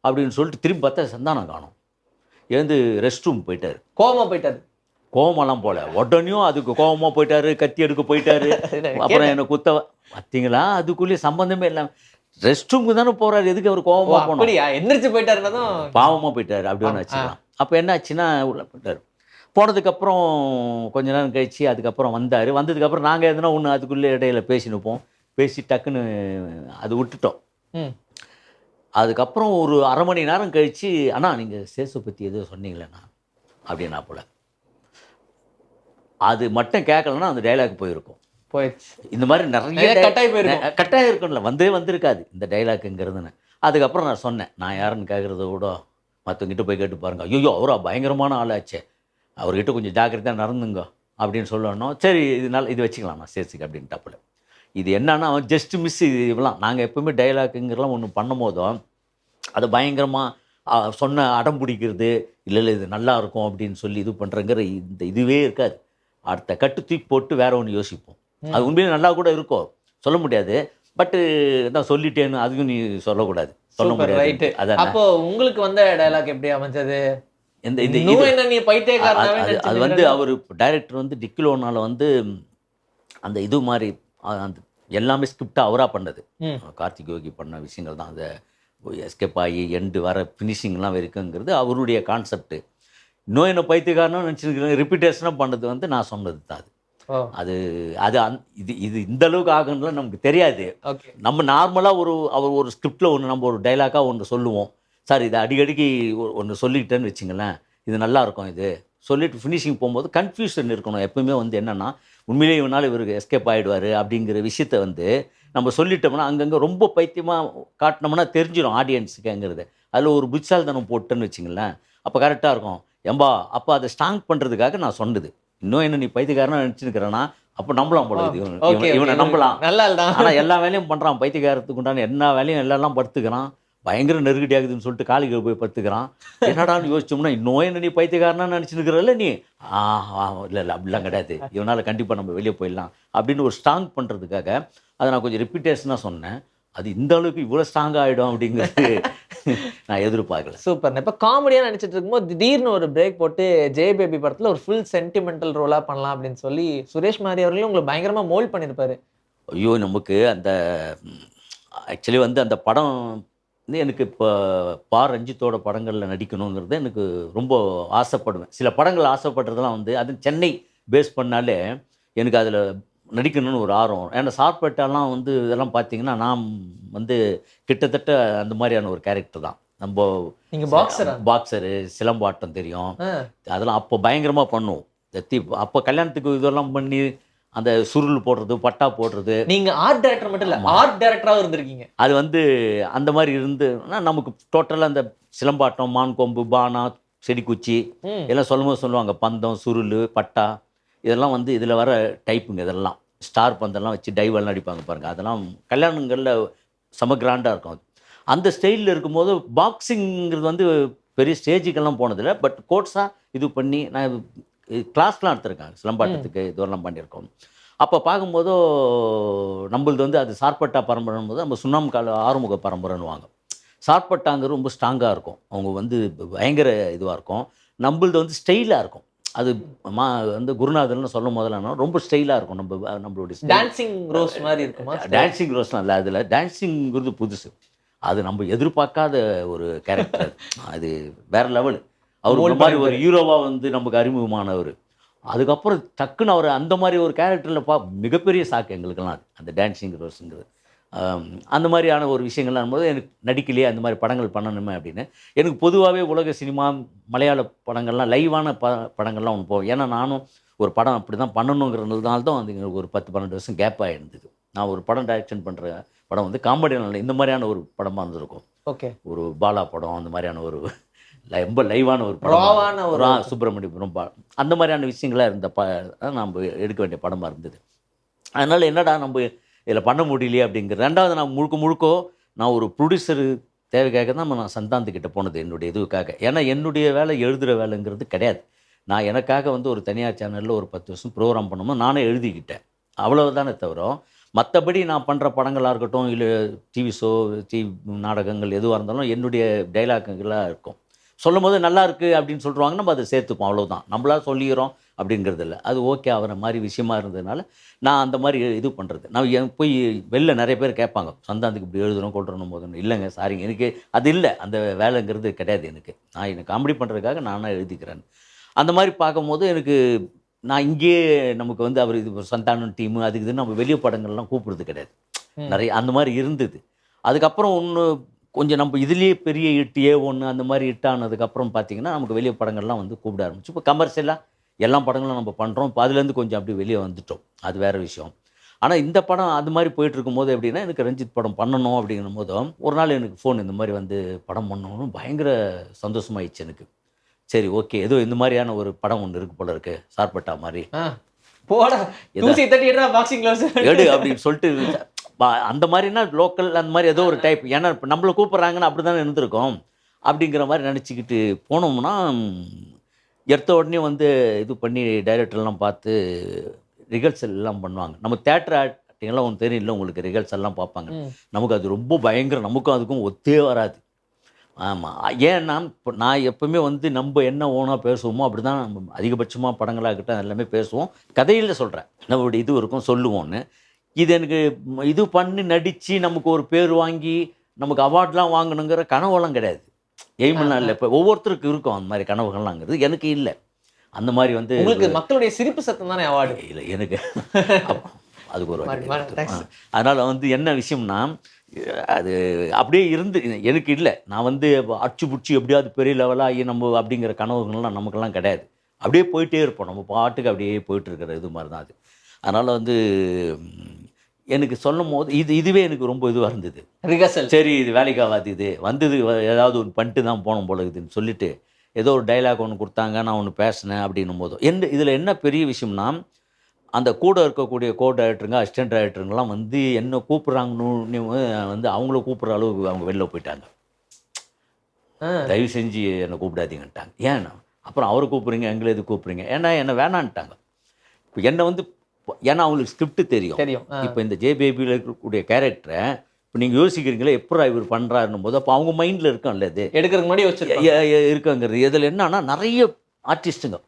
அப்படின்னு சொல்லிட்டு திரும்பி பார்த்தா சந்தானம் காணோம். எழுந்து ரெஸ்ட் ரூம் போயிட்டார். கோவமாக போயிட்டார். கோவமெல்லாம் போல, உடனேயும் அதுக்கு கோவமாக போயிட்டாரு, கத்தி எடுக்க போயிட்டாரு. அப்புறம் என்னை குத்த பார்த்தீங்களா, அதுக்குள்ளேயே சம்மந்தமே இல்லாமல் ரெஸ்ட் ரூமுக்கு தானே போகிறாரு, எதுக்கு அவர் கோவமாக போகணும்? அப்படியா? எந்திரிச்சு போயிட்டாருன்னா பாவமாக போயிட்டார் அப்படின்னு வச்சுக்கலாம். அப்போ என்ன ஆச்சுன்னா உள்ள போயிட்டார். போனதுக்கப்புறம் கொஞ்ச நேரம் கழிச்சு அதுக்கப்புறம் வந்ததுக்கப்புறம் நாங்கள் எதுனா ஒன்று அதுக்குள்ளே இடையில பேசினுப்போம். பேசி டக்குன்னு அது விட்டுட்டோம். அதுக்கப்புறம் ஒரு அரை மணி நேரம் கழித்து, அண்ணா நீங்கள் சேஸை பற்றி எதுவும் சொன்னீங்களேண்ணா அப்படின்னா போல. அது மட்டும் கேட்கலன்னா அந்த டைலாக் போயிருக்கும். போயிடுச்சு. இந்த மாதிரி நிறைய கட்டாயம் இருக்கும்ல, வந்திருக்காது இந்த டைலாக்குங்கிறதுன்னு. அதுக்கப்புறம் நான் சொன்னேன், நான் யாருன்னு கேட்குறத விட மற்றவங்கிட்ட போய் கேட்டு பாருங்க. ஐயோ அவரா பயங்கரமான ஆளாச்சே, அவர்கிட்ட கொஞ்சம் ஜாக்கிரதையாக நடந்துங்க அப்படின்னு சொல்லணும். சரி இது வச்சுக்கலாம் நான் சேஸுக்கு அப்படின்ட்டாப்புல. இது என்னன்னா ஜஸ்ட் மிஸ். இதெல்லாம் நாங்கள் எப்போவுமே டைலாக்குங்கிறலாம் ஒன்று பண்ணும் போதும் அதை பயங்கரமாக சொன்ன அடம் பிடிக்கிறது, இல்லை இது நல்லா இருக்கும் அப்படின்னு சொல்லி இது பண்ணுறங்கிற இதுவே இருக்காது. அடுத்த கட்டு தூக்கி போட்டு வேற ஒன்று யோசிப்போம். அது உண்மையிலே நல்லா கூட இருக்கும், சொல்ல முடியாது. பட்டு நான் சொல்லிட்டேன்னு அதுவும் நீ சொல்லக்கூடாது, சொல்ல முடியாது. அதான் அப்போ உங்களுக்கு வந்த டைலாக் எப்படி அமைஞ்சது? அது வந்து அவர் டைரக்டர் வந்து டிக்கிலோனால வந்து அந்த இது மாதிரி அந்த எல்லாமே ஸ்கிரிப்டாக அவராக பண்ணது. கார்த்திக் யோகி பண்ண விஷயங்கள் தான். அந்த எஸ்கேப் ஆகி எண்டு வர ஃபினிஷிங்லாம் இருக்குங்கிறது அவருடைய கான்செப்ட். இன்னும் என்ன பைத்தியக்காரனும் நினச்சிருக்கிறேன், ரிப்பீட்டேஷனாக பண்ணது வந்து நான் சொன்னது தான். அது இது இந்த அளவுக்கு ஆகும்லாம் நமக்கு தெரியாது. நம்ம நார்மலாக அவர் ஒரு ஸ்கிரிப்டில் ஒன்று நம்ம ஒரு டைலாக்காக ஒன்று சொல்லுவோம். சார் இதை அடிக்கடிக்கு ஒன்று சொல்லிக்கிட்டேன்னு வச்சுங்களேன், இது நல்லா இருக்கும், இது சொல்லிட்டு ஃபினிஷிங் போகும்போது கன்ஃபியூஷன் இருக்கணும் எப்பவுமே வந்து என்னென்னா உண்மையிலேயே இவனால் இவருக்கு எஸ்கேப் ஆகிடுவார் அப்படிங்கிற விஷயத்த வந்து நம்ம சொல்லிட்டோம்னா அங்கங்கே ரொம்ப பைத்தியமாக காட்டினோம்னா தெரிஞ்சிடும் ஆடியன்ஸுக்குங்கிறது. அதில் ஒரு புட்சால்தனம் போட்டுன்னு வச்சுங்களேன், அப்போ கரெக்டாக இருக்கும். ஏம்பா அப்போ அதை ஸ்ட்ராங் பண்ணுறதுக்காக நான் சொன்னது. இன்னும் என்ன நீ பைத்தியக்காரனா நினச்சிருக்கிறேன்னா அப்போ நம்பலாம் போல இது ஓகே, இவனை நம்பலாம். நல்லா தான். ஆனால் எல்லா வேலையும் பண்ணுறான், பைத்தியக்காரத்துக்கு உண்டான எல்லா வேலையும் எல்லாம் படுத்துக்கிறான். பயங்கர நெருக்கடி ஆகுதுன்னு சொல்லிட்டு காலிக்கு போய் படுத்துக்கிறான். என்னடான்னு யோசிச்சோம்னா இன்னும் என்ன நீ பைத்தியக்காரனா நினச்சிருக்கிறல்ல நீ. இல்லை இல்லை அப்படிலாம் கிடையாது, இவனால் கண்டிப்பாக நம்ம வெளியே போயிடலாம் அப்படின்னு ஒரு ஸ்ட்ராங் பண்ணுறதுக்காக அதை நான் கொஞ்சம் ரிப்பீட்டேஷனாக சொன்னேன். அது இந்த அளவுக்கு இவ்வளோ ஸ்ட்ராங் ஆகிடும் அப்படிங்கிறது நான் எதிர்பார்க்கல. சூப்பர். இப்ப காமெடியா நடிச்சிட்டு இருக்கும்போது திடீர்னு ஒரு பிரேக் போட்டு ஜெய் பேபி படத்துல ஒரு ஃபுல் சென்டிமெண்டல் ரோலா பண்ணலாம் அப்படின்னு சொல்லி சுரேஷ் மாரி அவர்களும் உங்களை பயங்கரமா மோல்ட் பண்ணியிருப்பாரு. ஐயோ! நமக்கு அந்த ஆக்சுவலி வந்து அந்த படம் வந்து எனக்கு இப்போ ரஞ்சித்தோட படங்களில் நடிக்கணுங்கிறது எனக்கு ரொம்ப ஆசைப்படுவேன். சில படங்கள் ஆசைப்படுறதெல்லாம் வந்து அது சென்னை பேஸ் பண்ணாலே எனக்கு அதில் நடிக்கணும்னு ஒரு ஆர்வம் வரும். ஏன்னா சார்பேட்டாலாம் வந்து இதெல்லாம் பார்த்தீங்கன்னா, நான் வந்து கிட்டத்தட்ட அந்த மாதிரியான ஒரு கேரக்டர் தான். நீங்க பாக்ஸரா? பாக்ஸரு, சிலம்பாட்டம் தெரியும். ஆ. அதெல்லாம் அப்போ பயங்கரமாக பண்ணுவோம். அப்போ கல்யாணத்துக்கு இதெல்லாம் பண்ணி அந்த சுருள் போடுறது, பட்டா போடுறது. நீங்க ஆர்ட் டைரக்டர் மட்டும் இல்ல, ஆர்ட் டைரக்டராவும் இருந்திருக்கீங்க. அது வந்து அந்த மாதிரி இருந்துன்னா நமக்கு டோட்டலாக அந்த சிலம்பாட்டம், மான் கொம்பு, பானா, செடிக்குச்சி எல்லாம் சொல்லும்போது சொல்லுவாங்க. பந்தம், சுருள், பட்டா இதெல்லாம் வந்து இதில் வர டைப்புங்க. இதெல்லாம் ஸ்டார் பந்தெல்லாம் வச்சு டைவெல்லாம் அடிப்பாங்க பாருங்கள். அதெல்லாம் கல்யாணங்களில் செம கிராண்டாக இருக்கும். அந்த ஸ்டைலில் இருக்கும்போது பாக்ஸிங்கிறது வந்து பெரிய ஸ்டேஜுக்கெல்லாம் போனதில்லை. பட் கோட்ஸாக இது பண்ணி நான் கிளாஸ்லாம் எடுத்திருக்கேன். சிலம்பாட்டத்துக்கு இதெல்லாம் பண்ணியிருக்கோம். அப்போ பார்க்கும்போதோ நம்மளது வந்து அது சார்பட்டா பரம்பரைன்னு போது நம்ம சுண்ணாம்புக்கால ஆறுமுக பரம்பரைன்னுவாங்க. சார்பட்டாங்கிறது ரொம்ப ஸ்ட்ராங்காக இருக்கும். அவங்க வந்து பயங்கர இதுவாக இருக்கும். நம்மளது வந்து ஸ்டைலாக இருக்கும். அது வந்து குருநாதர்னு சொல்லும் போதெல்லாம் ரொம்ப ஸ்டைலாக இருக்கும். நம்மளுடைய டான்சிங் ரோஸ் மாதிரி இருக்குமா? டான்சிங் ரோஸ்லாம் இல்லை. அதில் டான்சிங்கிறது புதுசு. அது நம்ம எதிர்பார்க்காத ஒரு கேரக்டர். அது வேற லெவலு. அவர் ஒரு மாதிரி ஒரு ஹீரோவாக வந்து நமக்கு அறிமுகமானவர். அதுக்கப்புறம் டக்குன்னு அவர் அந்த மாதிரி ஒரு கேரக்டரில் மிகப்பெரிய சாக்கு எங்களுக்கெல்லாம் அது அந்த டான்சிங் ரோஸுங்கிறது. அந்த மாதிரியான ஒரு விஷயங்கள்லாம் போது எனக்கு நடிக்கலையே அந்த மாதிரி படங்கள் பண்ணணுமே அப்படின்னு. எனக்கு பொதுவாகவே உலக சினிமா, மலையாள படங்கள்லாம் லைவான படங்கள்லாம் ஒன்று போகும். ஏன்னா நானும் ஒரு படம் அப்படி தான் பண்ணணுங்கிறதுனால தான் வந்து எங்களுக்கு ஒரு 10-12 வருஷம் கேப் ஆகிருந்தது. நான் ஒரு படம் டைரக்ஷன் பண்ணுற படம் வந்து காமெடியான இந்த மாதிரியான ஒரு படமாக இருந்திருக்கும். ஓகே. ஒரு பாலா படம் அந்த மாதிரியான ஒரு ரொம்ப லைவான ஒரு படம், ஒரு சுப்பிரமணியபுரம் அந்த மாதிரியான விஷயங்களாக இருந்த நம்ம எடுக்க வேண்டிய படமாக இருந்தது. அதனால் என்னடா நம்ம இதில் பண்ண முடியலையே அப்படிங்கிற. ரெண்டாவது நான் முழுக்க நான் ஒரு ப்ரொடியூசர் தேவைக்காக தான் நான் சந்தாந்துக்கிட்ட போனது என்னுடைய இதுக்காக. ஏன்னா என்னுடைய வேலை எழுதுகிற வேலைங்கிறது கிடையாது. நான் எனக்காக வந்து ஒரு தனியார் சேனலில் ஒரு 10 வருஷம் ப்ரோக்ராம் பண்ணும்போது நானே எழுதிக்கிட்டேன். அவ்வளவுதானே தவிர மற்றபடி நான் பண்ணுற படங்களாக இருக்கட்டும், இல்லை டிவி ஷோ, நாடகங்கள் எதுவாக இருந்தாலும் என்னுடைய டைலாக்குகளாக இருக்கும். சொல்லும் போது நல்லா இருக்குது அப்படின்னு சொல்லிடுவாங்க, நம்ம அதை சேர்த்துப்போம். அவ்வளோதான். நம்மளா சொல்லிக்கிறோம் அப்படிங்கிறது இல்லை. அது ஓகே ஆகிற மாதிரி விஷயமா இருந்ததுனால நான் அந்த மாதிரி இது பண்ணுறது. நான் போய் வெளில நிறைய பேர் கேட்பாங்க, சந்தாந்துக்கு இப்படி எழுதுகிறோம் கொள்றணும் போதுன்னு. இல்லைங்க சாரிங்க, எனக்கு அது இல்லை, அந்த வேலைங்கிறது கிடையாது எனக்கு. நான் எனக்கு காமெடி பண்ணுறதுக்காக நானாக எழுதிக்கிறேன். அந்த மாதிரி பார்க்கும்போது எனக்கு நான் இங்கேயே நமக்கு வந்து அவர் இது சந்தானம் டீமு அதுக்கு இதுன்னு நம்ம வெளியே படங்கள்லாம் கூப்பிட்றது கிடையாது. நிறைய அந்த மாதிரி இருந்தது. அதுக்கப்புறம் ஒன்று கொஞ்சம் நம்ம இதுலேயே பெரிய ஹிட் A1 அந்த மாதிரி ஹிட் ஆனதுக்கப்புறம் பார்த்தீங்கன்னா நமக்கு வெளியே படங்கள்லாம் வந்து கூப்பிட ஆரம்பிச்சு. இப்போ கமர்ஷியலாக எல்லா படங்களும் நம்ம பண்ணுறோம். இப்போ அதுலேருந்து கொஞ்சம் அப்படி வெளியே வந்துட்டோம். அது வேறு விஷயம். ஆனால் இந்த படம் அது மாதிரி போயிட்டுருக்கும்போது எப்படின்னா, எனக்கு ரஞ்சித் படம் பண்ணணும் அப்படிங்கும் போதும் ஒரு நாள் எனக்கு ஃபோன் இந்த மாதிரி வந்து படம் பண்ணணும்னு பயங்கர சந்தோஷமாயிடுச்சு எனக்கு. சரி ஓகே, ஏதோ இந்த மாதிரியான ஒரு படம் ஒன்று இருக்குது போல இருக்குது, சார்பட்டா மாதிரி போடா பாக்ஸிங் கிளவுஸ் எடு அப்படின்னு சொல்லிட்டு அந்த மாதிரினா லோக்கல் அந்த மாதிரி ஏதோ ஒரு டைப். ஏன்னா இப்போ நம்மளை கூப்பிட்றாங்கன்னு அப்படி தானே இருந்திருக்கோம். அப்படிங்கிற மாதிரி நினச்சிக்கிட்டு போனோம்னா எடுத்த உடனே வந்து இது பண்ணி டைரக்டர்லாம் பார்த்து ரிஹர்சல் எல்லாம் பண்ணுவாங்க. நம்ம தேட்டர் ஆக்டிங்கெல்லாம் ஒன்று தெரியல உங்களுக்கு, ரிஹர்சல்லாம் பார்ப்பாங்க. நமக்கு அது ரொம்ப பயங்கரம். நமக்கும் அதுக்கும் ஒத்தே வராது. ஆமாம். ஏன்னா இப்போ நான் எப்போவுமே வந்து நம்ம என்ன ஓனாக பேசுவோமோ அப்படி தான் நம்ம அதிகபட்சமாக படங்களாகட்டும் எல்லாமே பேசுவோம். கதையில் சொல்கிறேன், நம்மளுடைய இது இருக்கும் சொல்லுவோன்னு. இது எனக்கு இது பண்ணி நடித்து நமக்கு ஒரு பேர் வாங்கி நமக்கு அவார்ட்லாம் வாங்கணுங்கிற கனவெல்லாம் கிடையாது. எய்மெல்லாம் இல்லை. இப்போ ஒவ்வொருத்தருக்கு இருக்கும் அந்த மாதிரி கனவுகள்லாங்கிறது. எனக்கு இல்லை. அந்த மாதிரி வந்து உங்களுக்கு மக்களுடைய சிரிப்பு சத்தம் தானே அவார்டு. இல்லை எனக்கு அதுக்கு ஒரு அதனால் வந்து என்ன விஷயம்னா அது அப்படியே இருந்து எனக்கு இல்லை. நான் வந்து அடிச்சு பிடிச்சி எப்படியாவது பெரிய லெவலாகி நம்ம அப்படிங்கிற கனவுகள்லாம் நமக்கெல்லாம் கிடையாது. அப்படியே போயிட்டே இருப்போம், நம்ம பாட்டுக்கு அப்படியே போயிட்டு இருக்கிற இது மாதிரி தான் அது. அதனால் வந்து எனக்கு சொல்லும்போது இதுவே எனக்கு ரொம்ப இதுவாக இருந்தது. ரிகர்சல். சரி இது வேலைக்கு ஆகாது, இது வந்தது ஏதாவது ஒன்று பண்ணிட்டு தான் போகணும் போல இருக்குதுன்னு சொல்லிட்டு ஏதோ ஒரு டைலாக் ஒன்று கொடுத்தாங்க, நான் ஒன்று பேசினேன் அப்படின்னும் போதும் இதில் என்ன பெரிய விஷயம்னா, அந்த கூட இருக்கக்கூடிய கோ டைரக்டருங்க, அசிஸ்டன்ட் டைரக்டருங்கலாம் வந்து என்ன கூப்பிட்றாங்கன்னு வந்து அவங்கள கூப்பிட்ற அளவுக்கு அவங்க வெளில போயிட்டாங்க. தயவு செஞ்சு என்னை கூப்பிடாதீங்கன்ட்டாங்க. ஏன்னா அப்புறம் அவரை கூப்பிட்றீங்க, எங்களை எதுக்கு கூப்பிட்றீங்க, ஏன்னா என்னை வேணான்ட்டாங்க. இப்போ என்னை வந்து ஏன்னா அவங்களுக்கு ஸ்கிரிப்ட் தெரியும். தெரியும். இப்போ இந்த ஜே பேபியில் இருக்கக்கூடிய கேரக்டரை இப்போ நீங்கள் யோசிக்கிறீங்களே எப்படா இவர் பண்ணுறாருன்னும் போது அப்போ அவங்க மைண்டில் இருக்கும்ல இது எடுக்கிறதுக்கு முன்னாடி வச்சிருப்பாங்க. இருக்குங்கிறது. இதில் என்னன்னா நிறைய ஆர்டிஸ்ட்டுங்க,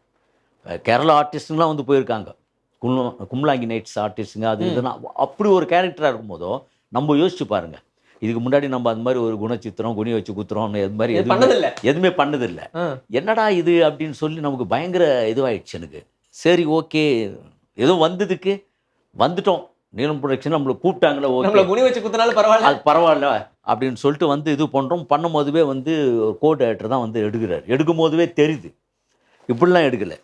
கேரளா ஆர்டிஸ்ட்டுங்களாம் வந்து போயிருக்காங்க. கும்லாங்கி நைட்ஸ் ஆர்டிஸ்ட்டுங்க, அது இதெல்லாம் அப்படி ஒரு கேரக்டராக இருக்கும்போதோ நம்ம யோசிச்சு பாருங்கள். இதுக்கு முன்னாடி நம்ம அது மாதிரி ஒரு குணச்சித்திரம் குனி வச்சு குத்துறோம் அது மாதிரி எதுவுமே பண்ணதில்லை. என்னடா இது அப்படின்னு சொல்லி நமக்கு பயங்கர இதுவாகிடுச்சு எனக்கு. சரி ஓகே, ஏதோ வந்ததுக்கு வந்துட்டோம், நீலம் ப்ரொடக்ஷன் நம்மளை கூப்பிட்டாங்களே, ஓகே குனி வச்சு குத்துனாலும் பரவாயில்ல, அது பரவாயில்ல அப்படின்னு சொல்லிட்டு வந்து இது பண்ணுறோம். பண்ணும் போதுவே வந்து கோ டைரக்டர் தான் வந்து எடுக்கிறார். எடுக்கும் போதுவே தெரியுது இப்படிலாம் எடுக்கலை.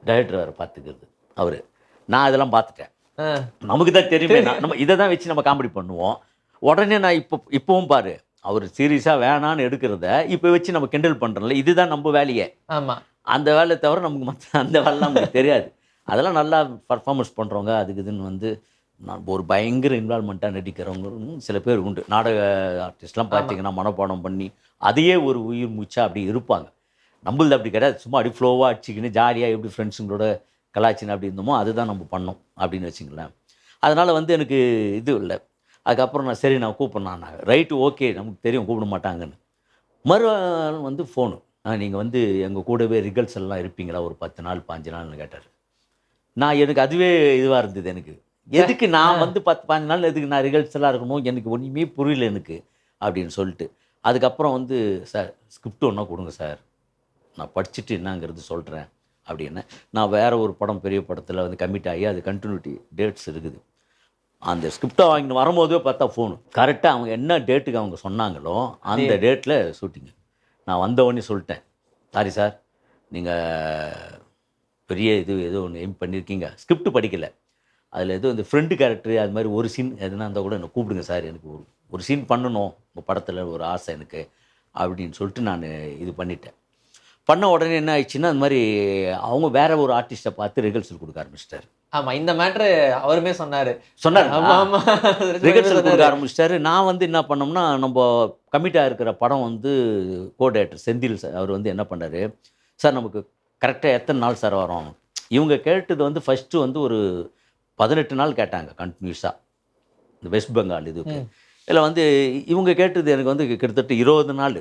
டைரக்டர் வேறு பார்த்துக்கிறது அவர். நான் இதெல்லாம் பார்த்துட்டேன், நமக்கு தான் தெரியுமே. நம்ம இதை தான் வச்சு நம்ம காமெடி பண்ணுவோம். உடனே நான் இப்போவும் பாரு, அவர் சீரியஸாக வேணான்னு எடுக்கிறத இப்போ வச்சு நம்ம கிண்டல் பண்ணுறோம்ல, இதுதான் நம்ம வேலையே. ஆமாம், அந்த வேலையை தவிர நமக்கு மற்ற அந்த வேலைலாம் நமக்கு தெரியாது. அதெல்லாம் நல்லா பர்ஃபார்மன்ஸ் பண்ணுறவங்க அதுக்கு இதுன்னு வந்து நான் ஒரு பயங்கர இன்வால்மெண்ட்டாக நடிக்கிறவங்க சில பேர் உண்டு. நாடக ஆர்டிஸ்ட்லாம் பார்த்தீங்கன்னா மனப்பாடம் பண்ணி அதையே ஒரு உயிர் மூச்சா அப்படி இருப்பாங்க. நம்மளது அப்படி கிடையாது, சும்மா அப்படி ஃப்ளோவாக அடிச்சிக்கின்னு ஜாலியாக எப்படி ஃப்ரெண்ட்ஸுங்களோட கலாச்சின்னு அப்படி இருந்தோமோ அதுதான் நம்ம பண்ணோம் அப்படின்னு வச்சுங்களேன். அதனால் வந்து எனக்கு இது இல்லை. அதுக்கப்புறம் நான் கூப்பிட்றேன், நான் ரைட்டு ஓகே நமக்கு தெரியும் கூப்பிட மாட்டாங்கன்னு. மறுநாள் வந்து ஃபோனு, நீங்கள் வந்து எங்கள் கூடவே ரிகர்சல்லாம் இருப்பீங்களா ஒரு 10 நாள் 5 நாள்னு கேட்டார். எனக்கு அதுவே இதுவாக இருந்தது. எனக்கு எதுக்கு நான் வந்து 10-15 நாள் எதுக்கு நான் ரிகர்சலாக இருக்கணும், எனக்கு ஒன்றுமே புரியல எனக்கு அப்படின்னு சொல்லிட்டு. அதுக்கப்புறம் வந்து சார் ஸ்கிரிப்ட் ஒன்றா கொடுங்க சார், நான் படிச்சுட்டு என்னங்கிறது சொல்கிறேன் அப்படின்னு. நான் வேறு ஒரு படம் பெரிய படத்தில் வந்து கமிட் ஆகி அது கண்டினியூட்டி டேட்ஸ் இருக்குது. அந்த ஸ்கிரிப்டை வாங்கிட்டு வரும்போதே பார்த்தா ஃபோனு கரெக்டாக அவங்க என்ன டேட்டுக்கு அவங்க சொன்னாங்களோ அந்த டேட்டில் ஷூட்டிங்கு. நான் வந்தவொடனே சொல்லிட்டேன், சாரி சார் நீங்கள் பெரிய ஏதோ ஒன்று எய்ம் பண்ணியிருக்கீங்க, ஸ்கிரிப்ட் படிக்கலை, அதில் ஏதோ இந்த ஃப்ரெண்டு கேரக்டர் அது மாதிரி ஒரு சீன் எதுனா இருந்தால் கூட என்னை கூப்பிடுங்க சார், எனக்கு ஒரு சீன் பண்ணணும் உங்கள் படத்தில், ஒரு ஆசை எனக்கு அப்படின்னு சொல்லிட்டு நான் இது பண்ணிட்டேன். பண்ண உடனே என்ன ஆயிடுச்சுன்னா, அந்த மாதிரி அவங்க வேற ஒரு ஆர்டிஸ்ட்டை பார்த்து ரிகர்சல் கொடுக்க ஆரம்பிச்சிட்டாரு. ஆமாம், இந்த மேட்ரு அவருமே சொன்னார். ரிகர்சல் கொடுக்க ஆரம்பிச்சிட்டாரு. நான் வந்து என்ன பண்ணோம்னா, நம்ம கமிட்டாக இருக்கிற படம் வந்து கோ டைரக்டர் செந்தில் சார் அவர் வந்து என்ன பண்ணார், சார் நமக்கு கரெக்டாக எத்தனை நாள் சார் வரும். இவங்க கேட்டது வந்து ஃபஸ்ட்டு வந்து ஒரு 18 நாள் கேட்டாங்க கண்டினியூஸாக, இந்த வெஸ்ட் பெங்கால் இதுக்கு. இதில் வந்து இவங்க கேட்டது எனக்கு வந்து கிட்டத்தட்ட 20 நாள்.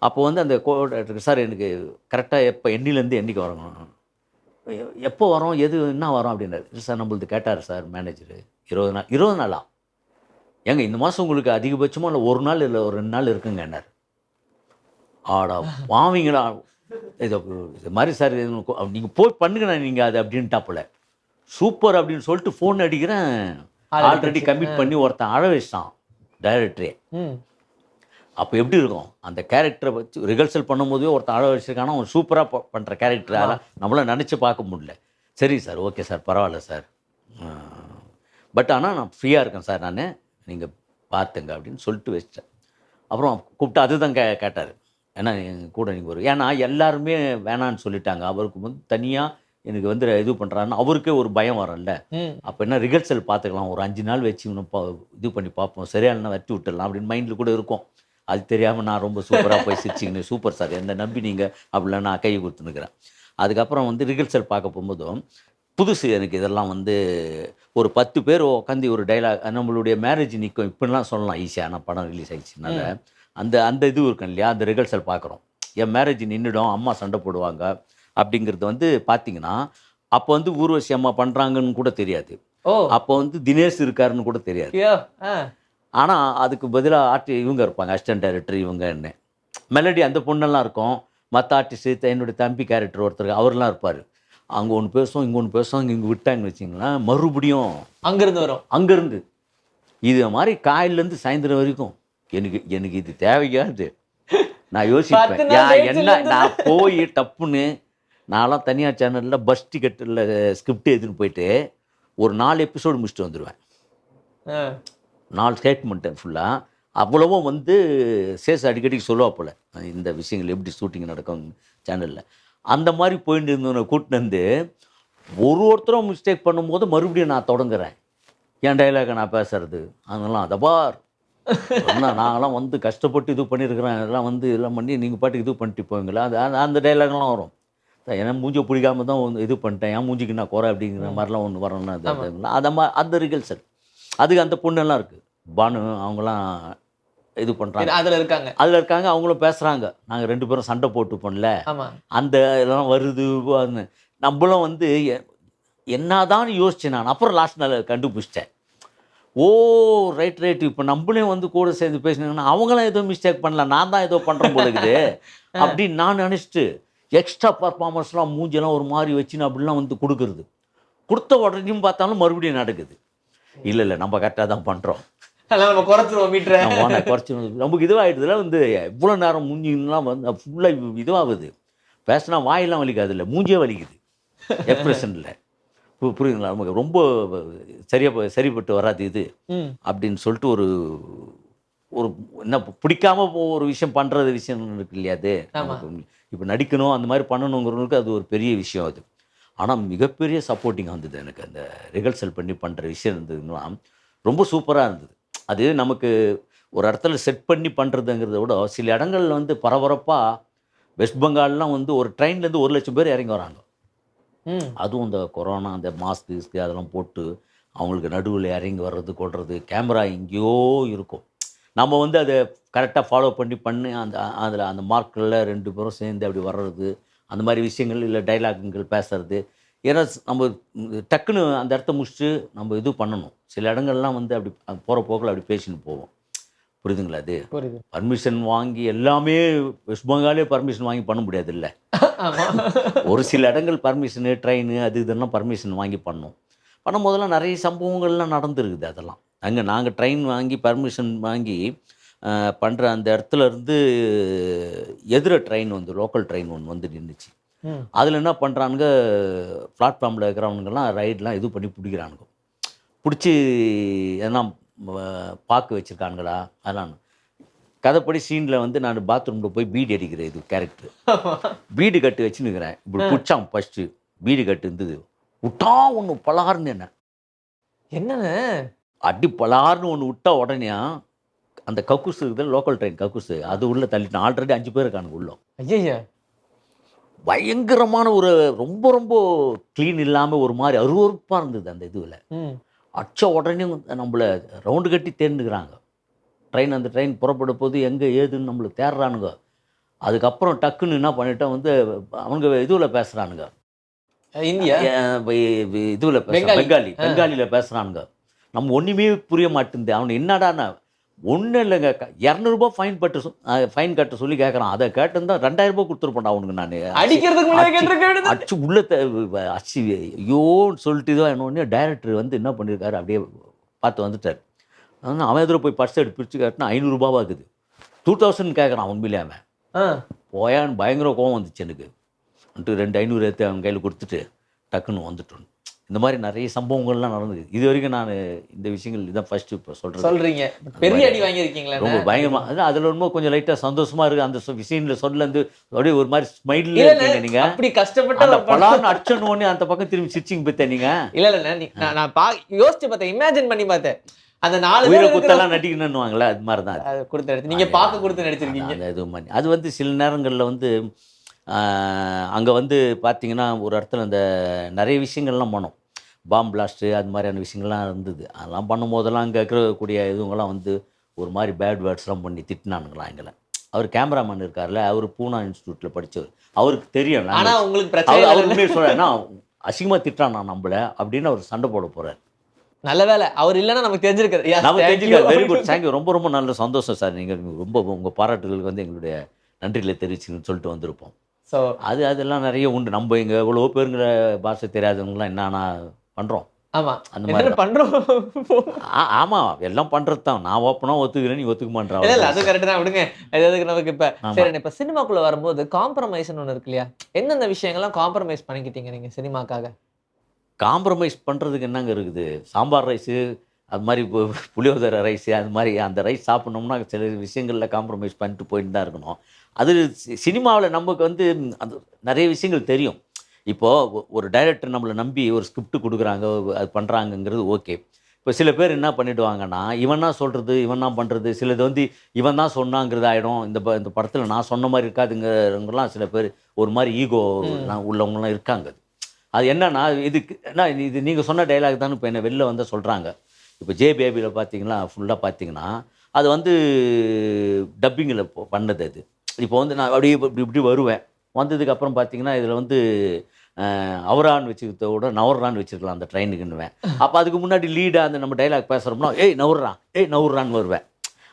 அப்போ வந்து அந்த கோ டைரக்டர் சார் எனக்கு கரெக்டாக எப்போ எண்ணிலேருந்து என்றைக்கு வரணும், எப்போ வரோம், எது என்ன வரோம் அப்படின்னாரு. சார் நம்மளது கேட்டார் சார் மேனேஜரு, 20 நாளா ஏங்க இந்த மாதம் உங்களுக்கு அதிகபட்சமாக இல்லை 1 நாள் இல்லை ஒரு 2 நாள் இருக்குங்க என்னார். ஆடா வாவீங்களா, இது மாதிரி சார் நீங்கள் போய் பண்ணுங்கண்ணா நீங்கள் அது அப்படின்ட்டாப்புல. சூப்பர் அப்படின்னு சொல்லிட்டு ஃபோன் அடிக்கிறேன், ஆல்ரெடி கமிட் பண்ணி ஒருத்தன் அழ வச்சிட்டான் டைரக்டரே. அப்போ எப்படி இருக்கும், அந்த கேரக்டரை வச்சு ரிகர்சல் பண்ணும்போதே ஒருத்தன் அழ வச்சிருக்கானா, அவன் சூப்பராக பண்ணுற கேரக்டரால் நம்மளால் நினச்சி பார்க்க முடியல. சரி சார் ஓகே சார் பரவாயில்ல சார், பட் ஆனால் நான் ஃப்ரீயாக இருக்கேன் சார், நான் நீங்கள் பார்த்துங்க அப்படின்னு சொல்லிட்டு வச்சிட்டேன். அப்புறம் கூப்பிட்டு அதுதான் கேட்டார், ஏன்னா எங்கள் கூட நீங்கள் வரும், ஏன்னா எல்லாருமே வேணான்னு சொல்லிட்டாங்க. அவருக்கு வந்து தனியாக எனக்கு வந்து இது பண்ணுறாருன்னு அவருக்கே ஒரு பயம் வரும்ல. அப்போ என்ன ரிகர்சல் பார்த்துக்கலாம், ஒரு 5 நாள் வச்சு இன்னும் இது பண்ணி பார்ப்போம், சரியானா வெட்டி விட்டுடலாம் அப்படின்னு மைண்டில் கூட இருக்கும். அது தெரியாமல் நான் ரொம்ப சூப்பராக போய் சிரிச்சிக்கின்னு சூப்பர் சார் என்னை நம்பி நீங்கள் அப்படிலாம் நான் கை கொடுத்துனுக்கிறேன். அதுக்கப்புறம் வந்து ரிகர்சல் பார்க்க போகும்போதும் புதுசு எனக்கு இதெல்லாம் வந்து ஒரு 10 பேர் உட்காந்து ஒரு டைலாக், நம்மளுடைய மேரேஜ் நிற்கும் இப்படிலாம் சொல்லலாம் ஈஸியாக, ஆனால் படம் ரிலீஸ் ஆகிடுச்சுனால அந்த இது இருக்கும் இல்லையா, அந்த ரிகர்சல் பார்க்குறோம். என் மேரேஜ் நின்றுடும், அம்மா சண்டை போடுவாங்க அப்படிங்கிறது வந்து பார்த்தீங்கன்னா, அப்போ வந்து ஊர்வசி அம்மா பண்ணுறாங்கன்னு கூட தெரியாது, அப்போ வந்து தினேஷ் இருக்காருன்னு கூட தெரியாது. ஆனால் அதுக்கு பதிலாக இவங்க இருப்பாங்க, அசிஸ்டன்ட் டைரக்டர் இவங்க என்ன மெலடி அந்த பொண்ணெல்லாம் இருக்கும். மற்ற ஆர்டிஸ்ட்டு என்னுடைய தம்பி கேரக்டர் ஒருத்தர் அவர்லாம் இருப்பார். அங்கே ஒன்று பேசுவோம் இங்கே ஒன்று பேசுவோம், இங்கே விட்டாங்கன்னு வச்சிங்களேன் மறுபடியும் அங்கேருந்து வரும். அங்கேருந்து இது மாதிரி காலையிலேருந்து சாயந்தரம் வரைக்கும் எனக்கு இது தேவையாது, நான் யோசிப்பேன் 10 நாள் dates என்ன இல்லைன்னு நான் போய் டப்புன்னு நான்லாம் தனியார் சேனலில் பஸ் டிக்கெட்டில் ஸ்கிரிப்ட் எடுத்துன்னு போயிட்டு ஒரு 4 எபிசோடு முடிச்சுட்டு வந்துடுவேன். ஆ. 4 ஸ்டேட்மெண்ட்டு ஃபுல்லாக அவ்வளவும் வந்து சேஸ் அடிக்கடி சொல்லுவா போல் இந்த விஷயங்கள் எப்படி ஷூட்டிங் நடக்கும் சேனலில். அந்த மாதிரி போயிட்டு இருந்தவனை கூட்டின்னு வந்து ஒருத்தரும் மிஸ்டேக் பண்ணும்போது மறுபடியும் நான் தொடங்குறேன் என் டைலாகை நான் பேசுறது. அதெல்லாம் அதை பார் சொன்னால் நாங்களாம் வந்து கஷ்டப்பட்டு இது பண்ணியிருக்கிறேன், இதெல்லாம் வந்து இதெல்லாம் பண்ணி நீங்கள் பாட்டுக்கு இது பண்ணிட்டு போவீங்களா, அந்த டைலாக்லாம் வரும். ஏன்னா மூஞ்சி பிடிக்காம தான் வந்து இது பண்ணிட்டேன், என் மூஞ்சிக்கு நான் குறை அப்படிங்கிற மாதிரிலாம் ஒன்று வரணும். அந்த ரிகல்சல் அதுக்கு அந்த பொண்ணெல்லாம் இருக்குது, பானு அவங்களாம் இது பண்ணுறாங்க, அதுல இருக்காங்க. அதில் இருக்காங்க, அவங்களும் பேசுகிறாங்க. நாங்கள் 2 பேரும் சண்டை போட்டு பண்ணல ஆமா. அந்த இதெல்லாம் வருது. நம்மளும் வந்து என்னதான் யோசிச்சேன் நான். அப்புறம் லாஸ்ட் நாள் கண்டுபிடிச்சிட்டேன். ஓ ரைட் இப்போ நம்மளே வந்து கூட சேர்ந்து பேசினாங்கன்னா அவங்களாம் ஏதோ மிஸ்டேக் பண்ணல, நான் தான் ஏதோ பண்ணுறேன் போல இருக்குது அப்படின்னு நான் நினச்சிட்டு எக்ஸ்ட்ரா பர்ஃபார்மன்ஸ்லாம் மூஞ்செல்லாம் ஒரு மாதிரி வச்சுன்னு அப்படிலாம் வந்து கொடுத்த உடனேயும் பார்த்தாலும் மறுபடியும் நடக்குது. இல்லை நம்ம கரெக்டாக தான் பண்ணுறோம், அதனால நம்ம குறைச்சிருவோம் மீட்டரை. நம்ம குறைச்சி நமக்கு இதுவாகிடுதுல வந்து இவ்வளோ நேரம் மூஞ்சிலாம் வந்து ஃபுல்லாக இதுவாகுது. பேசினா வாயெல்லாம் வலிக்காது, இல்லை மூஞ்சியே வலிக்குது எக்ஸ்பிரஷனில். புரியுதுங்களா? நமக்கு ரொம்ப சரிப்பட்டு வராது இது அப்படின்னு சொல்லிட்டு ஒரு என்ன பிடிக்காம ஒரு விஷயம் பண்ணுறது விஷயம் இருக்கு இல்லையா? அது இப்போ நடிக்கணும் அந்த மாதிரி பண்ணணுங்கிறவங்களுக்கு அது ஒரு பெரிய விஷயம் அது. ஆனால் மிகப்பெரிய சப்போர்ட்டிங்காக இருந்தது எனக்கு அந்த ரிஹர்சல் பண்ணி பண்ணுற விஷயம் இருந்ததுன்னா ரொம்ப சூப்பராக இருந்தது. அது நமக்கு ஒரு இடத்துல செட் பண்ணி பண்ணுறதுங்கிறத விட சில இடங்கள்ல வந்து பரபரப்பாக வெஸ்ட் பெங்கால்லாம் வந்து ஒரு ட்ரெயின்லேருந்து 1 லட்சம் பேர் இறங்கி வராங்க. அதுவும் இந்த கொரோனா அந்த மாஸ்க்கு அதெல்லாம் போட்டு அவங்களுக்கு நடுவில் இறங்கி வர்றது கொள்வது, கேமரா எங்கேயோ இருக்கும். நம்ம வந்து அதை கரெக்டாக ஃபாலோ பண்ணி அந்த மார்க்கில் 2 பேரும் சேர்ந்து அப்படி வர்றது, அந்த மாதிரி விஷயங்கள், இல்லை டைலாக்குங்கள் பேசுறது. ஏன்னா நம்ம டக்குன்னு அந்த இடத்த முடிச்சுட்டு நம்ம இது பண்ணணும். சில இடங்கள்லாம் வந்து அப்படி போகிற போக்கில் அப்படி பேசின்னு போவோம். புரியுதுங்களா? அது பர்மிஷன் வாங்கி எல்லாமே வெஸ்ட் பெங்காலே பர்மிஷன் வாங்கி பண்ண முடியாது இல்லை. ஒரு சில இடங்கள் பர்மிஷனு ட்ரெயின் அது இதெல்லாம் பர்மிஷன் வாங்கி பண்ணும்போதெல்லாம் நிறைய சம்பவங்கள்லாம் நடந்துருக்குது. அதெல்லாம் நாங்கள் ட்ரெயின் வாங்கி பர்மிஷன் வாங்கி பண்ணுற அந்த இடத்துல இருந்து எதிர ட்ரெயின் வந்து லோக்கல் ட்ரெயின் ஒன்று வந்து நின்றுச்சு. அதில் என்ன பண்ணுறானுங்க, பிளாட்ஃபார்மில் இருக்கிறவனுங்கெல்லாம் ரைடெலாம் இது பண்ணி பிடிக்கிறானுங்க. பிடிச்சி எதனா பாக்கு வச்சுருக்கானுங்களா அதெல்லாம். கதைப்படி சீனில் வந்து நான் பாத்ரூமில் போய் பீடி அடிக்கிறேன். இது கேரக்டர் பீடு கட்டு வச்சுன்னுக்கிறேன். இப்படி பிடிச்சான் ஃபஸ்ட்டு பீடு கட்டு இருந்தது. விட்டா ஒன்று பலாருன்னு என்னன்னு அடி பலாருன்னு ஒன்று விட்டா உடனே அந்த கக்கூசு இருக்குது, லோக்கல் ட்ரெயின் கக்கூசு, அது உள்ளே தள்ளிட்டான். ஆல்ரெடி 5 பேர் இருக்கானுங்க உள்ள. ஐயா பயங்கரமான ஒரு ரொம்ப ரொம்ப க்ளீன் இல்லாமல் ஒரு மாதிரி அருவறுப்பாக இருந்தது அந்த இதுவில். அச்ச உடனே நம்மளை ரவுண்டு கட்டி தேர்ந்துக்கிறாங்க. அந்த ட்ரெயின் புறப்பட போது எங்கே ஏதுன்னு நம்மளுக்கு தேடுறானுங்க. அதுக்கப்புறம் டக்குன்னு என்ன பண்ணிட்டோம் வந்து அவனுங்க இதுவில் பேசுகிறானுங்க, இந்தியா இதுவில் பெங்காலியில் பேசுகிறானுங்க. நம்ம ஒன்றுமே புரிய மாட்டேங்குது. அவனு என்னடான்னா ஒன்றும் இல்லைங்க, 200 ரூபாய் ஃபைன் கட்ட சொல்லி கேட்குறான். அதை கேட்டிருந்தா 2000 ரூபாய் கொடுத்துருப்பேன் அவனுக்கு. நான் அடிச்சு உள்ள அச்சு ஐயோன்னு சொல்லிட்டு தான் என்ன டைரக்டர் வந்து என்ன பண்ணியிருக்காரு அப்படியே பார்த்து வந்துட்டார். அவன் எதிர போய் பர்ஸ் எடுத்து பிரித்து கேட்டினா 500 ரூபாவாக இருக்குது. 2000 கேட்குறான் உண்மையிலே. அவன் போயான்னு பயங்கர கோவம் வந்துச்சு எனக்கு. 2 500 எடுத்து அவன் கையில் கொடுத்துட்டு டக்குன்னு வந்துட்டோம். இந்த மாதிரி நிறைய சம்பவங்கள்லாம் நடந்தது. இது வரைக்கும் நான் இந்த விஷயங்கள் இதான் ஃபர்ஸ்ட் இப்போ சொல்கிறீங்க. பெரிய அடி வாங்கியிருக்கீங்களா? ரொம்ப பயங்கரமாக. அதான் அதில் ரொம்ப கொஞ்சம் லைட்டாக சந்தோஷமாக இருக்குது. அந்த விஷயத்தில் சொல்லேருந்து அப்படியே ஒரு மாதிரி ஸ்மைலில் இருக்கீங்க நீங்கள். அப்படி கஷ்டப்பட்டு அந்த பலான்னு அடிச்சோன்னு அந்த பக்கம் திரும்பி சிரிச்சிங்க பார்த்தேன் நீங்கள். இல்லை நான் யோசிச்சு பார்த்தேன், இமேஜின் பண்ணி பார்த்தேன். அந்த 4 உயிரை குத்தெல்லாம் நடிக்கணும்னுவாங்களே, அது மாதிரி தான் அது கொடுத்து நடிச்சு நீங்கள் பார்க்க கொடுத்து நடிச்சிருக்கீங்க. இது மாதிரி அது வந்து சில நேரங்களில் வந்து அங்கே வந்து பார்த்தீங்கன்னா ஒரு இடத்துல அந்த நிறைய விஷயங்கள்லாம் பண்ணோம். பாம் பிளாஸ்ட்டு அது மாதிரியான விஷயங்கள்லாம் இருந்தது. அதெல்லாம் பண்ணும்போதெல்லாம் அங்கே இருக்கக்கூடிய இதுவங்கெல்லாம் வந்து ஒரு மாதிரி பேட் வேர்ட்ஸ்லாம் பண்ணி திட்டினானுங்களாம் எங்களை. அவர் கேமராமேன் இருக்கார்ல, அவர் பூனா இன்ஸ்டியூட்டில் படித்தவர், அவருக்கு தெரியும். ஆனால் உங்களுக்கு பிரச்சனை அவர் உண்மையை சொல்கிறேன்னா அசிங்கமாக திட்டானா நம்மளை அப்படின்னு அவர் சண்டை போட போகிறார். நல்ல வேலை அவர் இல்லைன்னா நமக்கு தெரிஞ்சிருக்காரு. நமக்கு தெரிஞ்சுக்காது. வெரி குட், தேங்க்யூ, ரொம்ப ரொம்ப நல்ல சந்தோஷம் சார். நீங்கள் ரொம்ப உங்கள் பாராட்டுகளுக்கு வந்து எங்களுடைய நன்றிகளை தெரிவிச்சுன்னு சொல்லிட்டு வந்திருப்போம். ஸோ அதெல்லாம் நிறைய உண்டு. நம்ம இங்கே எவ்வளோ பேருங்கிற பாஷை தெரியாதவங்களாம் என்னன்னா பண்ணுறோம். ஆமா. அந்த என்ன மாதிரி தான். பண்றோம். ஆமாம், எல்லாம் பண்ணுறது தான். நான் ஓப்பனா ஒத்துக்கிறேன், நீ ஒத்துக்க மாட்ற, இல்ல, இல்ல. அவ்வளோதான் அது விஷயம். கரெக்ட் தான் விடுங்க. அது எதுக்கு நமக்கு இப்ப ஆமா. சரி இப்ப சினிமாக்குள்ள வரும்போது காம்ப்ரமைஸ்ன்னு ஒண்ணு இருக்கு இல்லையா? எந்தெந்த விஷயங்கள்லாம் காம்ப்ரமைஸ் பண்ணிக்கிட்டீங்க நீங்க சினிமாக்காக? காம்ப்ரமைஸ் பண்ணுறதுக்கு என்னங்க இருக்குது? சாம்பார் ரைஸு, அது மாரி புளியோதரை ரைஸு, அது மாரி அந்த ரைஸ் சாப்பிட்ணோம்னா சில விஷயங்கள்ல காம்ப்ரமைஸ் பண்ணிட்டு போயிட்டு தான் இருக்கணும். அது சினிமாவுல நமக்கு வந்து அது நெறைய விஷயங்கள் தெரியும். இப்போ ஒரு டைரக்டர் நம்மள நம்பி ஒரு ஸ்கிரிப்ட் குடுக்குறாங்க, அது பண்றாங்கங்கிறது ஓகே. இப்போ சில பேர் என்ன பண்ணிடுவாங்கன்னா, இவன் தான் சொல்றது, இவன் தான் பண்றது, சிலது வந்து இவன் தான் சொன்னாங்கிறது ஆயிடும். இந்த படத்தில நான் சொன்ன மாரி இருக்காதுங்கிறவங்கலாம் சில பேர் ஒரு மாரி ம். ஈகோலாம் உள்ளவங்கலாம் இருக்காங்க. அது என்னன்னா, இதுக்கு இது நீங்க சொன்ன டயலாக் தானே இப்ப என்ன வெளில வந்து சொல்றாங்க. இப்ப ஜே பேபில பார்த்தீங்கன்னா, ஃபுல்லா பார்த்தீங்கன்னா, அது வந்து டப்பிங்கில பண்ணது அது. இப்போ வந்து நான் அப்படியே இப்படி இப்படி வருவேன். வந்ததுக்கு அப்புறம் பார்த்தீங்கன்னா, இதில வந்து அவரான்னு வச்சுக்கிறத விட நவர்றான்னு வச்சுருக்கலாம் அந்த ட்ரெயினுக்குன்னுவேன். அப்ப அதுக்கு முன்னாடி லீடா அந்த நம்ம டயலாக் பேசுறோம்னா, "ஏய் நவுர்றா, ஏய் நவுர்றான்னு" வருவேன்.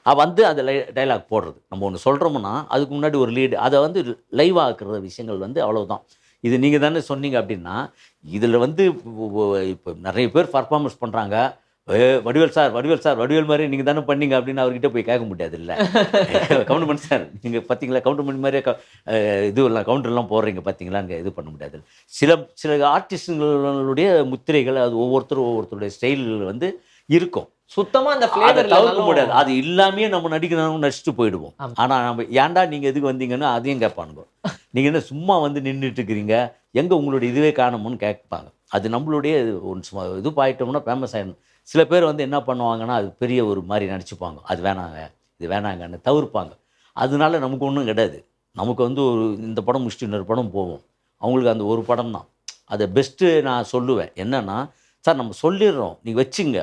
வந்து அந்த டயலாக் போடுறது. நம்ம ஒண்ணு சொல்றோம்னா, அதுக்கு முன்னாடி ஒரு லீடு. அத வந்து லைவா ஆக்குற விஷயங்கள் வந்து அவ்வளவுதான். இது நீங்க தானே சொன்னீங்க அப்டின்னா, இதில வந்து இப்ப நெறைய பேர் பெர்ஃபார்மன்ஸ் பண்றாங்க. வடிவேல் சார், வடிவேல் சார், வடிவேல் மாரி நீங்க தானே பண்ணீங்க அப்டின்னு அவர்கிட்ட போய் கேட்க முடியாதுல்ல. கவுண்டமணி சார் நீங்க பார்த்தீங்களா? கவுண்டமணி மாரியே இதுவெல்லாம் கவுண்டர்லாம் போடுறீங்க பார்த்தீங்களான்னு இது பண்ண முடியாது. சில சில ஆர்டிஸ்ட்களுடைய முத்திரைகள் அது ஒவ்வொருத்தருடைய ஸ்டைல் வந்து இருக்கும். சுத்தமா அந்த அத ஃப்ளேவர் தவிர்க்க இல்லனாலும் முடியாது. அது இல்லாமயே நம்ம நடிக்கிறவங்க நடிச்சுட்டு போயிடுவோம். ஆமா. ஆனா நம்ம ஏன்டா நீங்க எதுக்கு வந்தீங்கன்னு அதையும் கேட்பானுங்க. நீங்க என்ன சும்மா வந்து நின்னுட்டு இருக்கிறீங்க? எங்க உங்களுடைய இதுவே காணோம்னு கேட்பாங்க. அது நம்மளுடைய ஒன்ஸ் இது ஆயிட்டோம்னா ஃபேமஸ் ஆயிடணும். சில பேர் வந்து என்ன பண்ணுவாங்கன்னா, அது பெரிய ஒரு மாரி நடிச்சுப்பாங்க. அது வேணாங்க, இது வேணாங்கன்னு தவிர்ப்பாங்க. அதனால நமக்கு ஒண்ணும் கிடையாது. நமக்கு வந்து இந்த படம் முடிச்சுட்டு இன்னொரு படம் போவோம். அவங்களுக்கு அந்த ஒரு படம் தான். அத பெஸ்ட்டு நான் சொல்லுவேன். என்னன்னா, சார் நம்ம சொல்லிர்றோம். நீங்க வச்சுங்க.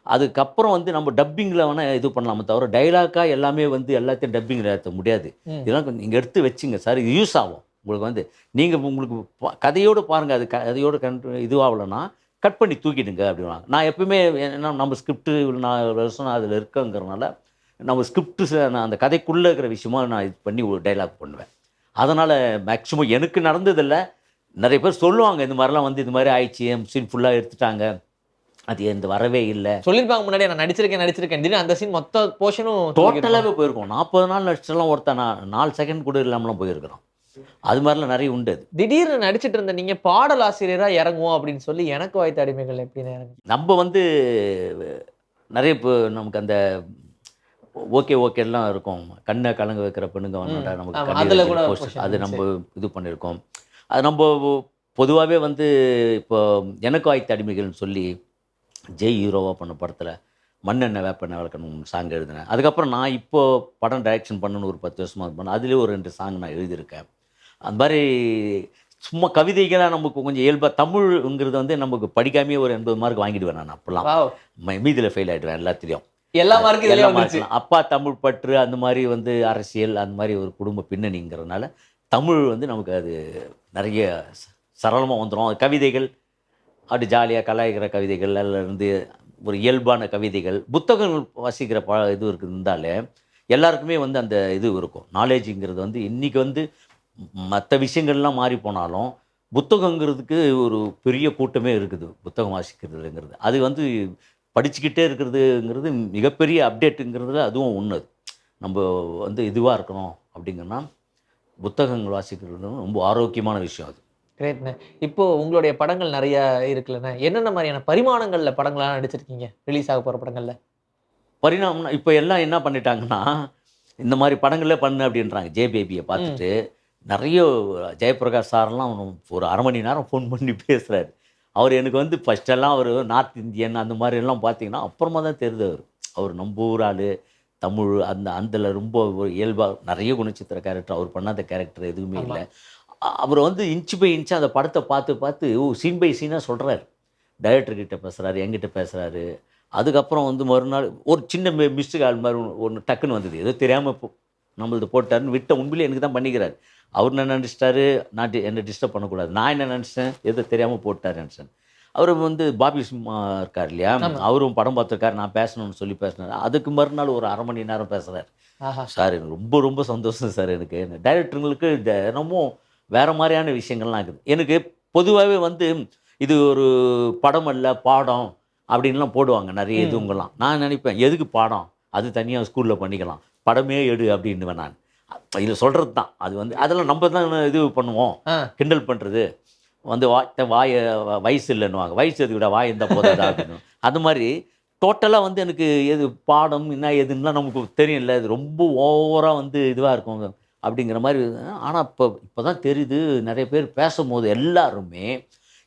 அதுக்கப்புறம் வந்து நம்ம டப்பிங்கில வேணா இது பண்ணலாமே தவிர, டயலாக்கா எல்லாமே வந்து எல்லாத்தையும் டப்பிங்கில ஏத்த முடியாது. ம். இதெல்லாம் கொஞ்சம் நீங்க எடுத்து வச்சுங்க சார். இது யூஸ் ஆகும். உங்களுக்கு வந்து நீங்க உங்களுக்கு கதையோட பாருங்க. அது கதையோட இதுவாகலன்னா, கட் பண்ணி தூக்கிடுங்க அப்படின்னுவாங்க. நான் எப்பவுமே ஏன்னா நம்ம ஸ்கிரிப்ட் இவ்வளோ 4 வருஷம் நான் அதில இருக்கேங்கிறனால, நம்ம ஸ்கிரிப்ட் நான் அந்த கதைக்குள்ள இருக்கிற விஷயமா நான் இது பண்ணி ஒரு டயலாக் பண்ணுவேன். அதனால மேக்ஸிமம் எனக்கு நடந்ததில்ல. நெறைய பேர் சொல்லுவாங்க. இந்த மாரிலாம் வந்து இது மாரி ஆயிடுச்சு. என் சீன் ஃபுல்லா எடுத்துட்டாங்க. அது என்து வரவே இல்ல. சொல்லியிருப்பாங்க முன்னாடியே நான் நடிச்சிருக்கேன், நடிச்சிருக்கேன். திடீர்னு அந்த சீன் மொத்த போர்ஷனும் தூக்கியிருப்பாங்க. டோட்டலாவே போயிருக்கும். 40 நாள் நடிச்செல்லாம் ஒருத்தன் 4 செகண்ட் கூட இல்லாமலாம் போயிருக்கிறான். அது மாரிலாம் நெறைய உண்டு அது. திடீர்னு நடிச்சிட்டு இருந்த நீங்க பாடல் ஆசிரியரா இறங்குவோம் அப்படின்னு சொல்லி எனக்கு வாய்த்த அடிமைகள் எப்படின்னு இறங்குனீங்க? நம்ப வந்து நெறைய நமக்கு அந்த ஓகே, ஓகேலாம் இருக்கும். கண்ண கலங்க வைக்கிற பெண்ணுங்க ம். வந்தாண்டா நமக்கு ஆமா. கண்ணீர் அதுல கூட அஞ்சலி போஸ்டர் போர்ஷன் அது இருந்துச்சு. நம்ப இது பண்ணியிருக்கோம். அது நம்ப பொதுவாவே வந்து இப்போ எனக்கு வாய்த்த அடிமைகள்னு சொல்லி ஜெய் ஹீரோவா பண்ண படத்துல, "மண்ணெண்ணெய் வேப்பெண்ணெய் விளக்கணும்" சாங் எழுதினேன். அதுக்கப்புறம் நான் இப்போ படம் டைரக்ஷன் பண்ணணும்னு ஒரு 10 வருஷமா இது பண்ணேன். அதிலேயே ஒரு 2 சாங் நான் எழுதியிருக்கேன். அந்த மாரி சும்மா கவிதைகளா நமக்கு கொஞ்சம் இயல்பா தமிழ்ங்கிறது வந்து நமக்கு படிக்காமயே ஒரு 80 மார்க் வாங்கிடுவேன் நான் அப்பலாம். வாவ்! மீதில ஃபெயில் ஆயிடுவேன் எல்லாத்துலயும். எல்லா மார்க்கும் இதுலயே எல்லா வந்துருச்சு. மார்க்லாம். அப்பா தமிழ் பற்று அந்த மாரி வந்து அரசியல் அந்த மாரி ஒரு குடும்ப பின்னணிங்கிறதுனால, தமிழ் வந்து நமக்கு அது நெறைய சரளமா வந்துரும். அது கவிதைகள் அப்படி ஜாலியா கலாய்க்கிற கவிதைகள், அதுல இருந்து ஒரு இயல்பான கவிதைகள், புத்தகங்கள் வாசிக்கிற இது இருந்தாலே, எல்லாருக்குமே வந்து அந்த இது இருக்கும். நாலேட்ஜ்ங்கிறது வந்து இன்னைக்கு வந்து மத்த விஷயங்கள்லாம் மாறி போனாலும், புத்தகங்கிறதுக்கு ஒரு பெரிய கூட்டமே இருக்குது. புத்தகம் வாசிக்கிறதுங்கிறது. அது வந்து படிச்சுக்கிட்டே இருக்கிறதுங்கிறது மிகப்பெரிய அப்டேட்டுங்கிறதுல அதுவும் ஒண்ணு. நம்ப வந்து இதுவா இருக்கணும் அப்படிங்கன்னா, புத்தகங்கள் வாசிக்கிறது ரொம்ப ஆரோக்கியமான விஷயம் அது. கிரேட்ண்ணே. இப்போ உங்களுடைய படங்கள் நெறைய இருக்குல்லண்ணே. என்னென்ன மாரியான பரிமாணங்கள்ல படங்கள்லாம் நடிச்சிருக்கீங்க? ரிலீஸ் ஆக போற படங்கள்ல? பரிணாமம்னா இப்ப எல்லாம் என்ன பண்ணிட்டாங்கன்னா, இந்த மாரி படங்களே பண்ணு அப்படின்றாங்க. ஜே பேபிய ம். பார்த்துட்டு. நெறைய ஜெயப்பிரகாஷ் சார்லாம் ஒரு 1/2 மணி நேரம் ஃபோன் பண்ணி பேசுறாரு. அவரு எனக்கு வந்து ஃபர்ஸ்ட்டெல்லாம் அவரு நார்த் இந்தியன் அந்த மாரியெல்லாம் பார்த்தீங்கன்னா, அப்புறமா தான் தெரியுது அவரு. அவரு நம்ப ஊர் ஆளு. தமிழ் அதுல ரொம்ப ஒரு இயல்பா நெறைய குணச்சித்திர கேரக்டர். அவர் பண்ணாத கேரக்டர் எதுவுமே இல்ல. ஆமா. அவரு வந்து இன்ச் பை இன்ச்சா அந்த படத்த பார்த்து, பார்த்து சீன் பை சீனா சொல்றாரு. டைரக்டர் கிட்ட பேசுறாரு, என்கிட்ட பேசுறாரு. அதுக்கப்புறம் வந்து மறுநாள் ஒரு சின்ன மிஸ்டு கால் மாரி ஒண்ணு டக்குன்னு வந்தது. ஏதோ தெரியாம நம்மளது போட்டாருன்னு விட்டேன். உண்மையிலேயே எனக்கு தான் பண்ணிக்கிறாரு. அவரு என்ன நெனச்சுட்டாரு, என்ன டிஸ்டர்ப் பண்ணக்கூடாது. நான் என்ன நெனச்சுட்டேன், ஏதோ தெரியாம போட்டாருன்னு நெனச்சேன். அவரு வந்து பாபி சிம்ஹா இருக்காரு இல்லையா? ஆமா. அவரும் படம் பார்த்துருக்காரு. நான் பேசணும்னு சொல்லி பேசினாரு. அதுக்கு மறுநாள் ஒரு 1/2 மணி நேரம் பேசுறாரு. ஆஹா! சார் எனக்கு ரொம்ப ரொம்ப சந்தோஷம் சார் எனக்கு. டைரக்டருங்களுக்கு தினமும் வேற மாரியான விஷயங்கள்லாம் இருக்குது. எனக்கு பொதுவாவே வந்து இது ஒரு படம் அல்ல பாடம் அப்படின்லாம் போடுவாங்க நிறைய இதுங்கெல்லாம். நான் நினைப்பேன் எதுக்கு பாடம், அது தனியாக ஸ்கூலில் பண்ணிக்கலாம், படமே எடு அப்படின்னுவேன் நான். இது சொல்கிறது தான் அது வந்து அதெல்லாம் நம்ம தான் இது பண்ணுவோம், கிண்டல் பண்ணுறது வந்து வாய வயசு இல்லைன்னுவாங்க, வயசு எதுக்கு விட வாய் இருந்தால் போதாதா அப்படின்னு. அது மாதிரி டோட்டலாக வந்து எனக்கு எது பாடம் என்ன எதுன்னா நமக்கு தெரியல, இது ரொம்ப ஓவராக வந்து இதுவாக இருக்கும் அப்படிங்கிற மாதிரி. ஆனால் இப்போ தான் தெரியுது, நிறைய பேர் பேசும்போது எல்லாருமே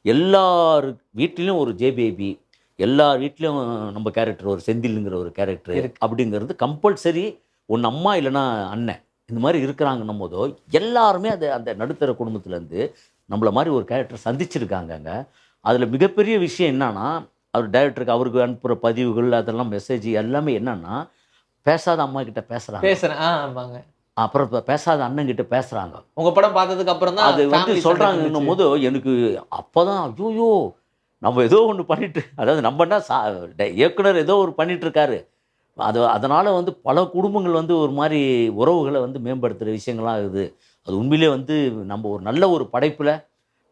எல்லார் வீட்லேயும் ஒரு ஜேபேபி, எல்லார் வீட்லேயும் நம்ம கேரக்டர் ஒரு செந்திலுங்கிற ஒரு கேரக்டர் அப்படிங்கிறது கம்பல்சரி. ஒன்று அம்மா இல்லைன்னா அண்ணன் இந்த மாதிரி இருக்கிறாங்கன்னும் போதோ எல்லாருமே அது அந்த நடுத்தர குடும்பத்துலேருந்து நம்மள மாதிரி ஒரு கேரக்டர் சந்திச்சிருக்காங்கங்க. அதில் மிகப்பெரிய விஷயம் என்னன்னா, அவர் டைரக்டருக்கு அவருக்கு அனுப்புகிற பதிவுகள் அதெல்லாம் மெசேஜ் எல்லாமே என்னன்னா, பேசாத அம்மா கிட்ட பேசுகிறாங்க, பேசுறேன். ஆமாங்க. அப்புறம் பேசாத அண்ணன் கிட்ட பேசுகிறாங்க. உங்க படம் பார்த்ததுக்கு அப்புறம் தான் அது வந்து சொல்கிறாங்கன்னும் போது எனக்கு அப்போ தான் ஐயோயோ நம்ம ஏதோ ஒன்று பண்ணிட்டு, அதாவது நம்மன்னா இயக்குனர் ஏதோ ஒரு பண்ணிட்டு இருக்காரு. அதனால் வந்து பல குடும்பங்கள் வந்து ஒரு மாதிரி உறவுகளை வந்து மேம்படுத்துகிற விஷயங்கள்லாம் ஆகுது. அது உண்மையிலே வந்து நம்ம ஒரு நல்ல ஒரு படைப்பில்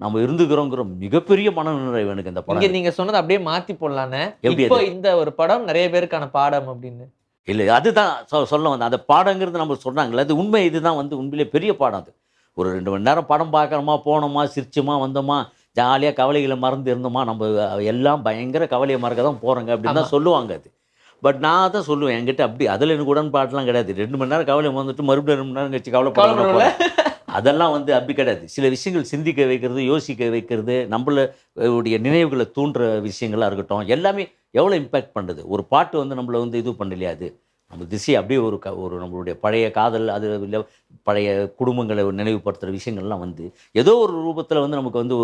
நம்ம இருந்துக்கிறோங்கிற மிகப்பெரிய மனநிறைவு எனக்கு இந்த இங்க படம். நீங்க சொன்னது அப்படியே மாத்தி போடலான்னு. எப்படி இப்போ அது? இந்த ஒரு படம் நிறைய பேருக்கான பாடம் அப்படின்னு. இல்லை அதுதான் சொல்ல வந்தேன். அந்த பாடங்கிறது நம்ம சொல்கிறாங்களே அது உண்மை. இதுதான் வந்து உண்மையிலே பெரிய பாடம் அது. ஒரு 2 மணி நேரம் படம் பார்க்குறோமா, போனோமா, சிரிச்சோமா, வந்தோமா, ஜாலியாக கவலைகளை மறந்து இருந்தோமா, நம்ம எல்லாம் பயங்கர கவலையை மறக்க தான் போகிறோங்க அப்படின்னு தான் சொல்லுவாங்க அது. பட் நான் தான் சொல்லுவேன், என்கிட்ட அப்படி அதில் எனக்கு உடன்பாடுலாம் கிடையாது. 2 மணி நேரம் கவலை வந்துட்டு மறுபடியும் 2 மணி நேரம் கழிச்சு கவலைப்பட அதெல்லாம் வந்து அப்படி கிடையாது. சில விஷயங்கள் சிந்திக்க வைக்கிறது, யோசிக்க வைக்கிறது, நம்மளுடைய நினைவுகளை தூண்டுற விஷயங்களா இருக்கட்டும், எல்லாமே எவ்வளோ இம்பேக்ட் பண்ணுது. ஒரு பாட்டு வந்து நம்மள வந்து இது பண்ணலையா அது. நம்ம திசை அப்படியே ஒரு நம்மளுடைய பழைய காதல், அது இல்லை பழைய குடும்பங்களை நினைவுபடுத்துகிற விஷயங்கள்லாம் வந்து ஏதோ ஒரு ரூபத்தில் வந்து நமக்கு வந்து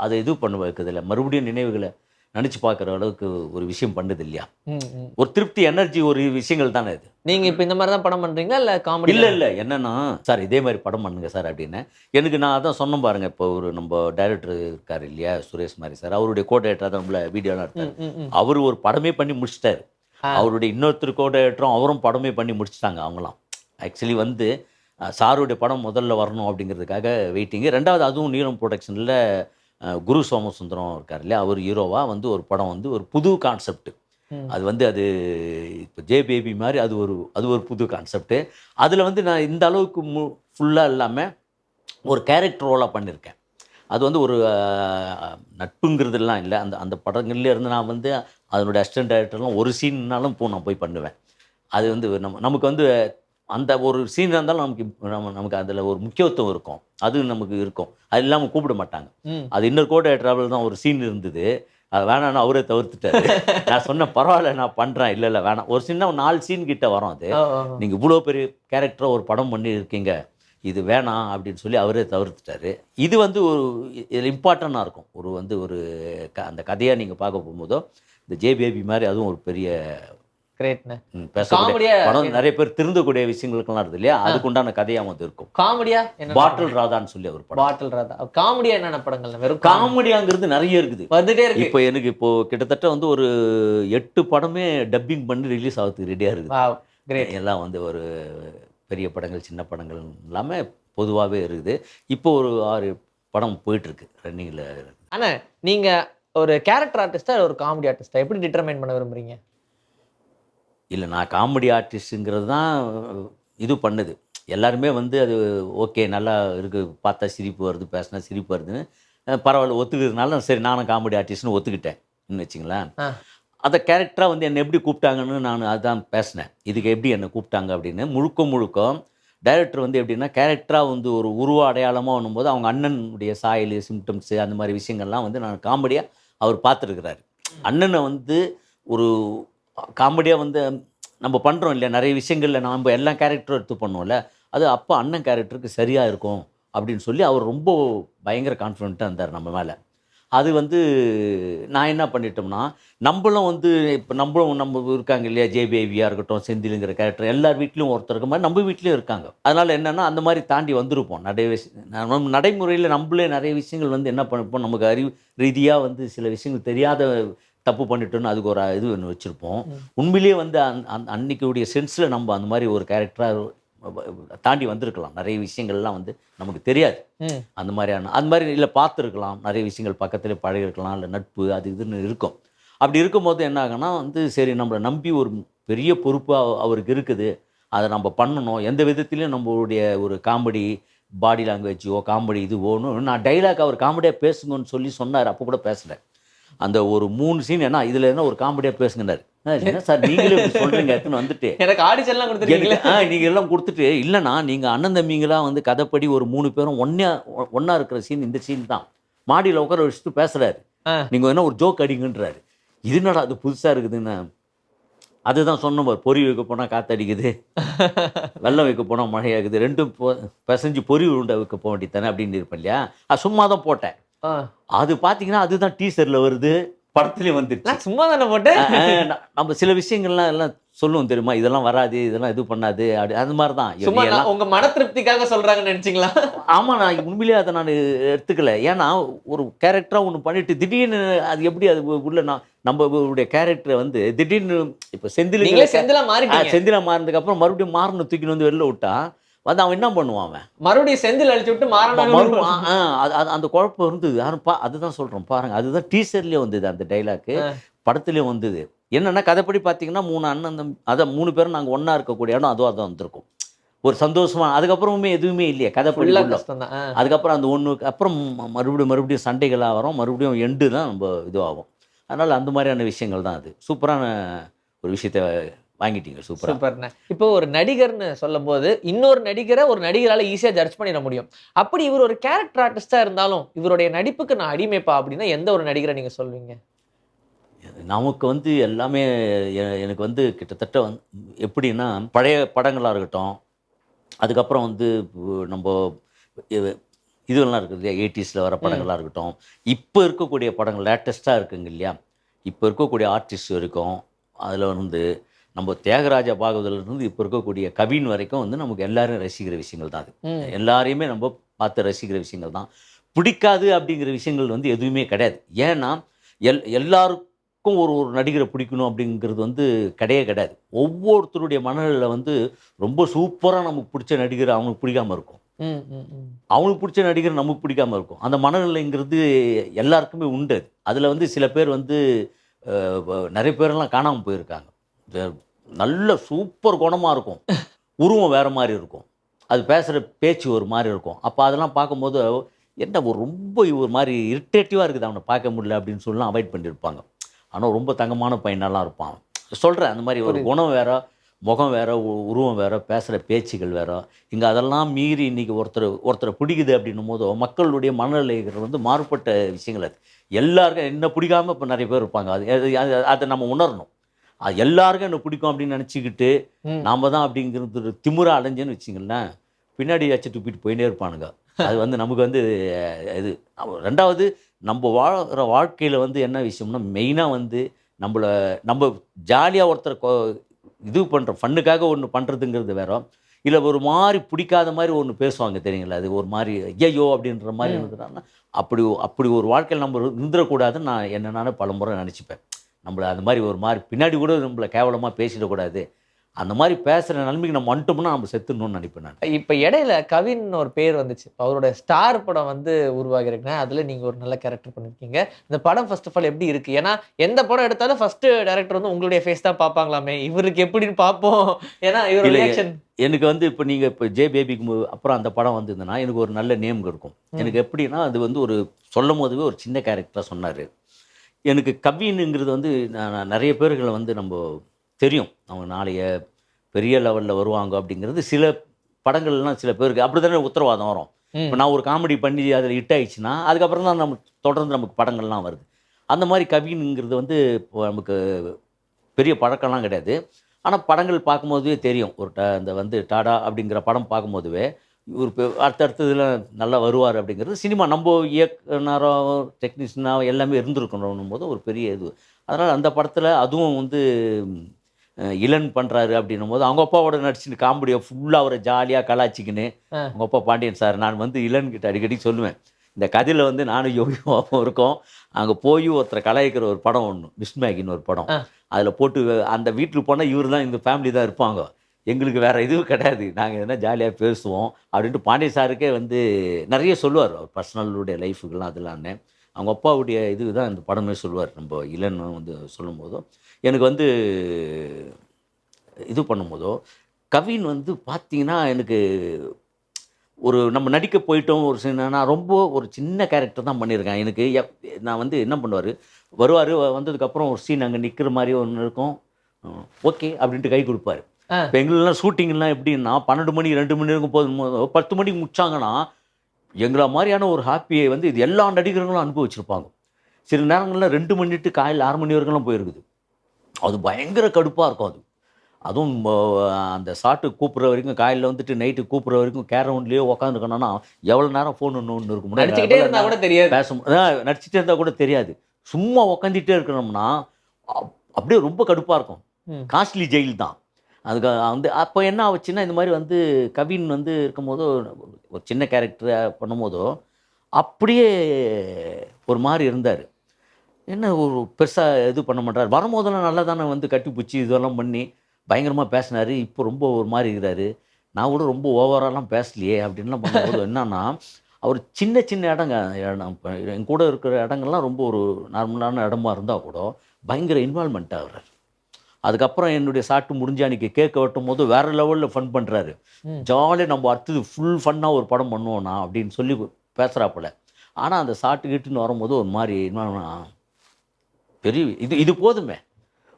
அதை இது பண்ண வைக்கிறது இல்லை, மறுபடியும் நினைவுகளை நினச்சி பார்க்குற அளவுக்கு ஒரு விஷயம் பண்ணுது இல்லையா. ஒரு திருப்தி, எனர்ஜி, ஒரு விஷயங்கள் தானே இது. நீங்க இப்போ இந்த மாதிரி தான் படம் பண்றீங்களா இல்ல காமெடி? இல்லை என்னன்னா, சார் இதே மாதிரி படம் பண்ணுங்க சார் அப்படின்னு எனக்கு நான் அதான் சொன்னேன் பாருங்க. இப்போ ஒரு நம்ம டைரக்டர் இருக்கார் இல்லையா, சுரேஷ் மாதிரி சார், அவருடைய கோ டைரக்டர் தான் நம்மள வீடியோலாம் எடுத்தார். அவர் ஒரு படமே பண்ணி முடிச்சிட்டாரு. அவருடைய இன்னொருத்தர் கோ டைரக்டரும் அவரும் படமே பண்ணி முடிச்சிட்டாங்க அவங்களாம். ஆக்சுவலி வந்து சாருடைய படம் முதல்ல வரணும் அப்படிங்கிறதுக்காக வெயிட்டிங்கு. ரெண்டாவது அதுவும் நீலம் ப்ரொடக்ஷனில் குரு சோமசுந்தரம் இருக்கார் இல்லையா, அவர் ஹீரோவாக வந்து ஒரு படம் வந்து ஒரு புது கான்செப்ட். அது வந்து அது இப்போ ஜே பேபி மாதிரி அது ஒரு புது கான்செப்ட்டு. அதில் வந்து நான் இந்த அளவுக்கு ஃபுல்லாக இல்லாமல் ஒரு கேரக்டர் ரோலாக பண்ணியிருக்கேன். அது வந்து ஒரு நட்புங்கிறதுலாம் இல்லை. அந்த அந்த படங்கள்ல இருந்து நான் வந்து அதனுடைய அசிஸ்டன்ட் டைரக்டர்லாம் ஒரு சீன்னாலும் நான் போய் பண்ணுவேன். அது வந்து நமக்கு வந்து அந்த ஒரு சீன் இருந்தாலும் நமக்கு அதில் ஒரு முக்கியத்துவம் இருக்கும், அது நமக்கு இருக்கும். அது இல்லாமல் கூப்பிட மாட்டாங்க. அது இன்னொரு கோ டைரக்டர் தான் ஒரு சீன் இருந்தது, அது வேணான்னு அவரே தவிர்த்துட்டாரு. நான் சொன்னேன் பரவாயில்ல நான் பண்ணுறேன், இல்லை வேணாம். ஒரு சீன் 4 சீன் கிட்ட வரும். அது நீங்கள் இவ்வளோ பெரிய கேரக்டராக ஒரு படம் பண்ணி இருக்கீங்க, இது வேணாம் அப்படின்னு சொல்லி அவரே தவிர்த்துட்டாரு. இது வந்து ஒரு இதில் இம்பார்ட்டண்ட்டாக இருக்கும். ஒரு அந்த கதையாக நீங்கள் பார்க்க போகும்போதோ இந்த ஜே பேபி மாதிரி அதுவும் ஒரு பெரிய பேசக்கூடிய படம். நிறைய பேர் திருந்தக்கூடிய விஷயங்களுக்கெல்லாம் இருக்குது இல்லையா, அதுக்கு உண்டான கதையாக வந்து இருக்கும். காமெடியா பாட்டில் ராதான்னு சொல்லி ஒரு படம். பாட்டில் ராதா காமெடியா என்னென்ன படங்கள்? வெறும் காமெடியாங்கிறது நிறைய இருக்குது, வந்துட்டே இருக்கு. இப்போ எனக்கு இப்போ கிட்டத்தட்ட வந்து ஒரு 8 படமே டப்பிங் பண்ணி ரிலீஸ் ஆகிறதுக்கு ரெடியாக இருக்குது. எல்லாம் வந்து ஒரு பெரிய படங்கள் சின்ன படங்கள் இல்லாமல் பொதுவாகவே இருக்குது. இப்போ ஒரு 6 படம் போயிட்டுருக்கு ரன்னிங்கில். ஆனால் நீங்கள் ஒரு கேரக்டர் ஆர்டிஸ்டா ஒரு காமெடி ஆர்டிஸ்டா எப்படி டிட்டர்மைன் பண்ண விரும்புகிறீங்க? இல்லை நான் காமெடி ஆர்டிஸ்ட்டுங்கிறது தான் இது பண்ணுது. எல்லாருமே வந்து அது ஓகே நல்லா இருக்குது, பார்த்தா சிரிப்பு வருது, பேசினா சிரிப்பு வருதுன்னு பரவாயில்ல ஒத்துக்கிறதுனால சரி நானும் காமெடி ஆர்டிஸ்ட்னு ஒத்துக்கிட்டேன் வச்சுங்களேன். அந்த கேரக்டராக வந்து என்னை எப்படி கூப்பிட்டாங்கன்னு நான் அதுதான் பேசினேன். இதுக்கு எப்படி என்னை கூப்பிட்டாங்க அப்படின்னு. முழுக்க டைரக்டர் வந்து எப்படின்னா கேரக்டராக வந்து ஒரு உருவ அடையாளமாக வரும்போது அவங்க அண்ணனுடைய சாயல், சிம்டம்ஸு, அந்த மாதிரி விஷயங்கள்லாம் வந்து நான் காமெடியாக அவர் பார்த்துருக்கிறாரு. அண்ணனை வந்து ஒரு காமெடியாக வந்து நம்ம பண்ணுறோம் இல்லையா, நிறைய விஷயங்களில் நம்ம எல்லா கேரக்டரும் எடுத்து பண்ணுவோம்ல, அது அப்போ அண்ணன் கேரக்டருக்கு சரியாக இருக்கும் அப்படின்னு சொல்லி அவர் ரொம்ப பயங்கர கான்ஃபிடென்ட்டாக இருந்தார் நம்ம மேலே. அது வந்து நான் என்ன பண்ணிட்டோம்னா, நம்மளும் வந்து இப்போ நம்ம இருக்காங்க இல்லையா, ஜே பேபியாக இருக்கட்டும், செந்திலுங்கிற கேரக்டர் எல்லார் வீட்லேயும் ஒருத்தர் இருக்க மாதிரி நம்ம வீட்லேயும் இருக்காங்க. அதனால் என்னென்னா அந்த மாதிரி தாண்டி வந்திருப்போம். நடைமுறையில் நம்மளே நிறைய விஷயங்கள் வந்து என்ன பண்ணிப்போம், நமக்கு அறிவு ரீதியாக வந்து சில விஷயங்கள் தெரியாத தப்பு பண்ணிட்டோன்னு அதுக்கு ஒரு இது ஒன்று வச்சுருப்போம். உண்மையிலேயே வந்து அன்னைக்குடைய சென்ஸில் நம்ம அந்த மாதிரி ஒரு கேரக்டராக தாண்டி வந்திருக்கலாம். நிறைய விஷயங்கள்லாம் வந்து நமக்கு தெரியாது. ம். அந்த மாதிரி இல்லை பார்த்துருக்கலாம். நிறைய விஷயங்கள் பக்கத்திலே பழகிருக்கலாம். இல்லை நட்பு அது இதுன்னு இருக்கும். அப்படி இருக்கும்போது என்ன ஆகும்னா வந்து சரி நம்மளை நம்பி ஒரு பெரிய பொறுப்பு அவருக்கு இருக்குது. அதை நம்ம பண்ணணும். எந்த விதத்திலயும் நம்மளுடைய ஒரு காமெடி, பாடி லாங்குவேஜோ, காமெடி இதுவோன்னு நான் டைலாக் அவர் காமெடியாக பேசுங்கன்னு சொல்லி சொன்னார். அப்போ கூட பேசல. அந்த ஒரு 3 சீன் ஏன்னா இதில் என்ன ஒரு காமெடியாக பேசுங்கன்னாரு. என்ன சார் நீங்களே இப்படி சொல்கிறீங்க எடுத்துன்னு வந்துட்டு எனக்கு ஆடிஷன்லாம் கொடுத்துருக்கீங்களே. நீங்கள் எல்லாம் கொடுத்துட்டு இல்லைண்ணா நீங்கள் அண்ணன் தம்பிங்களாம் வந்து கதைப்படி ஒரு 3 பேரும் ஒன்றா இருக்கிற சீன் இந்த சீன் தான். மாடியில் உட்கார வச்சுட்டு பேசுகிறாரு. நீங்கள் என்ன ஒரு ஜோக் அடிங்கன்றாரு. இது என்னடா அது புதுசாக இருக்குதுன்னு அதுதான் சொன்னோம். பொறி வைக்க போனால் காற்றடிக்குது, வெள்ளம் வைக்க போனால் மழையாகுது, ரெண்டும் பிசைஞ்சு பொறி உருண்டை வைக்க போக வேண்டியதானே அப்படின்னு இருப்பேன் இல்லையா. அது சும்மா தான் போட்டேன். அது பார்த்தீங்கன்னா அதுதான் டீசரில் வருது, படத்துலேயும் வந்துடுச்சு. சும்மா தானே போட்டேன். நம்ம சில விஷயங்கள்லாம் எல்லாம் சொல்லுவோம் தெரியுமா, இதெல்லாம் வராது, இதெல்லாம் இது பண்ணாது, அப்படி அது மாதிரி தான். சும்மா உங்க மன திருப்திக்காக சொல்றாங்கன்னு நினைச்சிங்களா? ஆமாம், நான் உண்மையிலேயே அதை நான் எடுத்துக்கல. ஏன்னா ஒரு கேரக்டராக ஒன்று பண்ணிட்டு திடீர்னு அது எப்படி அது உள்ள நம்மளுடைய கேரக்டரை வந்து திடீர்னு இப்போ செந்திலா மாறிட்டீங்க. செந்திலா மாறினதுக்கு அப்புறம் மறுபடியும் மாறணும் தூக்கின்னு வந்து வெளில விட்டா வந்து அவன் என்ன பண்ணுவான்? அவன் மறுபடியும் செந்தில் அழிச்சு விட்டு மாறணும். அந்த குழப்பம் இருந்தது. யாரும் அதுதான் சொல்கிறோம் பாருங்க. அதுதான் டீசர்லேயே வந்தது அந்த டைலாக்கு, படத்துலேயும் வந்தது. என்னென்னா கதைப்படி பார்த்தீங்கன்னா 3 அண்ணன் தம்பி, அதான் 3 பேரும் நாங்கள் ஒன்றா இருக்கக்கூடிய இடம் அதுவும் அதான் வந்திருக்கும். ஒரு சந்தோஷமா அதுக்கப்புறமே எதுவுமே இல்லையா கதைப்படி. அதுக்கப்புறம் அந்த ஒன்றுக்கு அப்புறம் மறுபடியும் சண்டைகளாக வரும், மறுபடியும் எண்டு தான் நம்ம இதுவாகும். அதனால் அந்த மாதிரியான விஷயங்கள் தான் அது. சூப்பரான ஒரு விஷயத்தை வாங்கிட்டீங்க. சூப்பர்ண்ணே. இப்போ ஒரு நடிகர்னு சொல்லும் போது இன்னொரு நடிகரை ஒரு நடிகரால் ஈஸியாக ஜட்ஜ் பண்ணிட முடியும். அப்படி இவர் ஒரு கேரக்டர் ஆர்டிஸ்டாக இருந்தாலும் இவருடைய நடிப்புக்கு நான் அடிமைப்பா அப்படின்னா எந்த ஒரு நடிகரை நீங்கள் சொல்வீங்க? நமக்கு வந்து எல்லாமே எனக்கு வந்து கிட்டத்தட்ட எப்படின்னா பழைய படங்களாக இருக்கட்டும், அதுக்கப்புறம் வந்து நம்ம இதெல்லாம் இருக்குது இல்லையா 80ஸில் வர படங்களாக இருக்கட்டும், இப்போ இருக்கக்கூடிய படங்கள் லேட்டஸ்ட்டாக இருக்குங்க இல்லையா, இப்போ இருக்கக்கூடிய ஆர்டிஸ்ட் வரைக்கும் அதில் வந்து நம்ம தியாகராஜ பாகவதர்லேருந்து இப்போ இருக்கக்கூடிய கவின் வரைக்கும் வந்து நமக்கு எல்லாரும் ரசிக்கிற விஷயங்கள் தான். அது எல்லாரையுமே நம்ம பார்த்து ரசிக்கிற விஷயங்கள் தான். பிடிக்காது அப்படிங்கிற விஷயங்கள் வந்து எதுவுமே கிடையாது. ஏன்னா எல்லாருக்கும் ஒரு நடிகரை பிடிக்கணும் அப்படிங்கிறது வந்து கிடையாது. ஒவ்வொருத்தருடைய மனநிலையில் வந்து ரொம்ப சூப்பராக நமக்கு பிடிச்ச நடிகர் அவங்களுக்கு பிடிக்காமல் இருக்கும், அவனுக்கு பிடிச்ச நடிகர் நமக்கு பிடிக்காமல் இருக்கும். அந்த மனநிலைங்கிறது எல்லாருக்குமே உண்டு. அதில் வந்து சில பேர் வந்து நிறைய பேரெல்லாம் காணாமல் போயிருக்காங்க. நல்ல சூப்பர் குணமாக இருக்கும், உருவம் வேறு மாதிரி இருக்கும், அது பேசுகிற பேச்சு ஒரு மாதிரி இருக்கும். அப்போ அதெல்லாம் பார்க்கும்போது என்ன ஒரு ரொம்ப ஒரு மாதிரி இரிட்டேட்டிவாக இருக்குது, அவனை பார்க்க முடியல அப்படின்னு சொல்லலாம் அவாய்ட் பண்ணியிருப்பாங்க. ஆனால் ரொம்ப தங்கமான பையனெல்லாம் இருப்பான். சொல்கிறேன் அந்த மாதிரி ஒரு குணம் வேறு, முகம் வேறு, உருவம் வேறு, பேசுகிற பேச்சுகள் வேறு. இங்கே அதெல்லாம் மீறி இன்றைக்கி ஒருத்தரை பிடிக்குது அப்படின்னும் போதோ மக்களுடைய மனநிலைகள் வந்து மாறுபட்ட விஷயங்கள். அது எல்லாருக்கும் என்ன பிடிக்காமல் இப்போ நிறைய பேர் இருப்பாங்க. அதை நம்ம உணரணும். அது எல்லாருக்கும் என்ன பிடிக்கும் அப்படின்னு நினச்சிக்கிட்டு நாம் தான் அப்படிங்கிறது திமுறை அடைஞ்சேன்னு வச்சிங்களேன், பின்னாடி வச்சு துப்பிட்டு போயிட்டே இருப்பானுங்க. அது வந்து நமக்கு வந்து இது. ரெண்டாவது நம்ம வாழ்கிற வாழ்க்கையில் வந்து என்ன விஷயம்னா மெயினாக வந்து நம்ம ஜாலியாக ஒருத்தர் இது பண்ணுறோம், ஃபண்ணுக்காக ஒன்று பண்ணுறதுங்கிறது வேற. இல்லை ஒரு மாதிரி பிடிக்காத மாதிரி ஒன்று பேசுவாங்க தெரியுங்களா, அது ஒரு மாதிரி ஐயோ அப்படின்ற மாதிரி இருந்துட்டாங்கன்னா அப்படி ஒரு வாழ்க்கையில் நம்ம இருந்துடக்கூடாதுன்னு நான் நானே பல முறை நினச்சிப்பேன். நம்மளை அந்த மாதிரி ஒரு மாதிரி பின்னாடி கூட நம்மளை கேவலமாக பேசிடக்கூடாது. அந்த மாதிரி பேசுகிற நிலைமைக்கு நம்ம வந்துட்டோம்னா நம்ம செத்துடணும்னு நினைப்பேன் நான். இப்போ இடையில கவின் ஒரு பேர் வந்துச்சு, அவரோட ஸ்டார் படம் வந்து உருவாகிருக்குன்னா அதில் நீங்கள் ஒரு நல்ல கேரக்டர் பண்ணியிருக்கீங்க. இந்த படம் ஃபர்ஸ்ட் ஆஃப் ஆல் எப்படி இருக்குது? ஏன்னா எந்த படம் எடுத்தாலும் ஃபர்ஸ்ட் டைரக்டர் வந்து உங்களுடைய ஃபேஸ் தான் பார்ப்பாங்களாமே, இவருக்கு எப்படின்னு பார்ப்போம். ஏன்னா இவர் ரியாக்ஷன் எனக்கு வந்து இப்போ நீங்கள் இப்போ ஜே பேபிக்கு அப்புறம் அந்த படம் வந்ததுன்னா எனக்கு ஒரு நல்ல நேம் இருக்கும். எனக்கு எப்படின்னா அது வந்து ஒரு சொல்லும் போதுவே ஒரு சின்ன கேரக்டராக சொன்னார். எனக்கு கவினுங்கிறது வந்து நான் நிறைய பேர்களை வந்து நம்ம தெரியும், அவங்க நாளைய பெரிய லெவலில் வருவாங்க அப்படிங்கிறது சில படங்கள்லாம் சில பேருக்கு அப்படி தானே உத்தரவாதம் வரும். இப்போ நான் ஒரு காமெடி பண்ணி அதில் ஹிட் ஆயிடுச்சுன்னா அதுக்கப்புறம் தான் நம்ம தொடர்ந்து நமக்கு படங்கள்லாம் வருது. அந்த மாதிரி கவினுங்கிறது வந்து இப்போ நமக்கு பெரிய பழக்கம்லாம் கிடையாது. ஆனால் படங்கள் பார்க்கும்போதுவே தெரியும். அந்த வந்து டாடா அப்படிங்கிற படம் பார்க்கும்போதுவே இவர் அடுத்தடுத்ததில் நல்லா வருவார் அப்படிங்கிறது சினிமா நம்ம இயக்குனரோ டெக்னீஷியனாக எல்லாமே இருந்திருக்கணும் போது ஒரு பெரிய இது. அதனால் அந்த படத்தில் அதுவும் வந்து இளன் பண்ணுறாரு அப்படின்னும் போது அவங்க அப்பாவோட நடிச்சுன்னு காமெடியை ஃபுல்லாக அவரை ஜாலியாக கலாச்சிக்கின்னு அவங்க அப்பா பாண்டியன் சார் நான் வந்து இளன்கிட்ட அடிக்கடி சொல்லுவேன், இந்த கதையில் வந்து நானும் யோகியும் இருக்கோம், அங்கே போய் ஒருத்தரை கலாய்க்கிற ஒரு படம் ஒன்று மிஸ் மேகின்னு ஒரு படம், அதில் போட்டு அந்த வீட்டுக்கு போனால் இவர் தான் இந்த ஃபேமிலி தான் இருப்பாங்க, எங்களுக்கு வேறு இதுவும் கிடையாது, நாங்கள் எதனா ஜாலியாக பேசுவோம் அப்படின்ட்டு பாண்டிய சாருக்கே வந்து நிறைய சொல்லுவார். அவர் பர்சனலுடைய லைஃபுக்கெல்லாம் அதெல்லாம்னு அவங்க அப்பாவுடைய இது தான் இந்த படமே சொல்லுவார். நம்ம இளன்னு வந்து சொல்லும்போதும் எனக்கு வந்து இது பண்ணும்போதோ கவின் வந்து பார்த்தீங்கன்னா எனக்கு ஒரு நம்ம நடிக்க போயிட்டோம் ஒரு நான் ரொம்ப ஒரு சின்ன கேரக்டர் தான் பண்ணியிருக்கேன். எனக்கு நான் வந்து என்ன பண்ணுவார், வருவார், வந்ததுக்கப்புறம் ஒரு சீன் அங்கே நிற்கிற மாதிரி ஒன்று இருக்கும். ஓகே அப்படின்ட்டு கை கொடுப்பாரு. ஆ. இப்போ எங்களெல்லாம் ஷூட்டிங்லாம் எப்படின்னா 12 மணி 2 மணி இருக்கும் போது 10 மணிக்கு முடிச்சாங்கன்னா எங்களை மாதிரியான ஒரு ஹாப்பியை வந்து இது எல்லா நடிகர்களும் அனுபவிச்சிருப்பாங்க. சில நேரங்களில் 2 மணி டு காலையில் 6 மணி வரைக்கும்லாம் போயிருக்குது. அது பயங்கர கடுப்பாக இருக்கும் அது. அதுவும் அந்த ஷாட்டு கூப்பிட்ற வரைக்கும் காலையில் வந்துட்டு நைட்டு கூப்பிட்ற வரைக்கும் கேரவுண்ட்லேயே உட்காந்துருக்கணும்னா எவ்வளோ நேரம் ஃபோன் ஒன்று இருக்கும் நடிச்சுக்கிட்டே இருந்தா கூட தெரியாது. நடிச்சுட்டே இருந்தால் கூட தெரியாது. சும்மா உக்காந்துட்டே இருக்கணும்னா அப்படியே ரொம்ப கடுப்பாக இருக்கும். காஸ்ட்லி ஜெயில் தான். அதுக்கு வந்து அப்போ என்ன ஆச்சுன்னா இந்த மாதிரி வந்து கவின் வந்து இருக்கும்போதோ ஒரு சின்ன கேரக்டரை பண்ணும்போதோ அப்படியே ஒரு மாதிரி இருந்தார். என்ன ஒரு பெருசாக இது பண்ண மாட்டார். வரும்போதெல்லாம் நல்லா தானே வந்து கட்டிப்பிடிச்சி இதெல்லாம் பண்ணி பயங்கரமாக பேசினார். இப்போ ரொம்ப ஒரு மாதிரி இருக்கிறாரு. நான் கூட ரொம்ப ஓவராலாம் பேசலையே அப்படின்லாம் பண்ணும்போது என்னன்னா அவர் சின்ன சின்ன இடம் இப்போ என் கூட இருக்கிற இடங்கள்லாம் ரொம்ப ஒரு நார்மலான இடமா இருந்தால் கூட பயங்கர இன்வால்மெண்ட் ஆகுறாரு. அதுக்கப்புறம் என்னுடைய சாட்டு முடிஞ்சு அன்றைக்கி கேட்க வெட்டும் போது வேறு லெவலில் ஃபன் பண்ணுறாரு. ஜாலியாக நம்ம அடுத்தது ஃபுல் ஃபன்னாக ஒரு படம் பண்ணுவோண்ணா அப்படின்னு சொல்லி பேசுகிறாப்புல. ஆனால் அந்த சாட்டு கிட்டுன்னு வரும்போது ஒரு மாதிரி பெரிய இது போதுமே.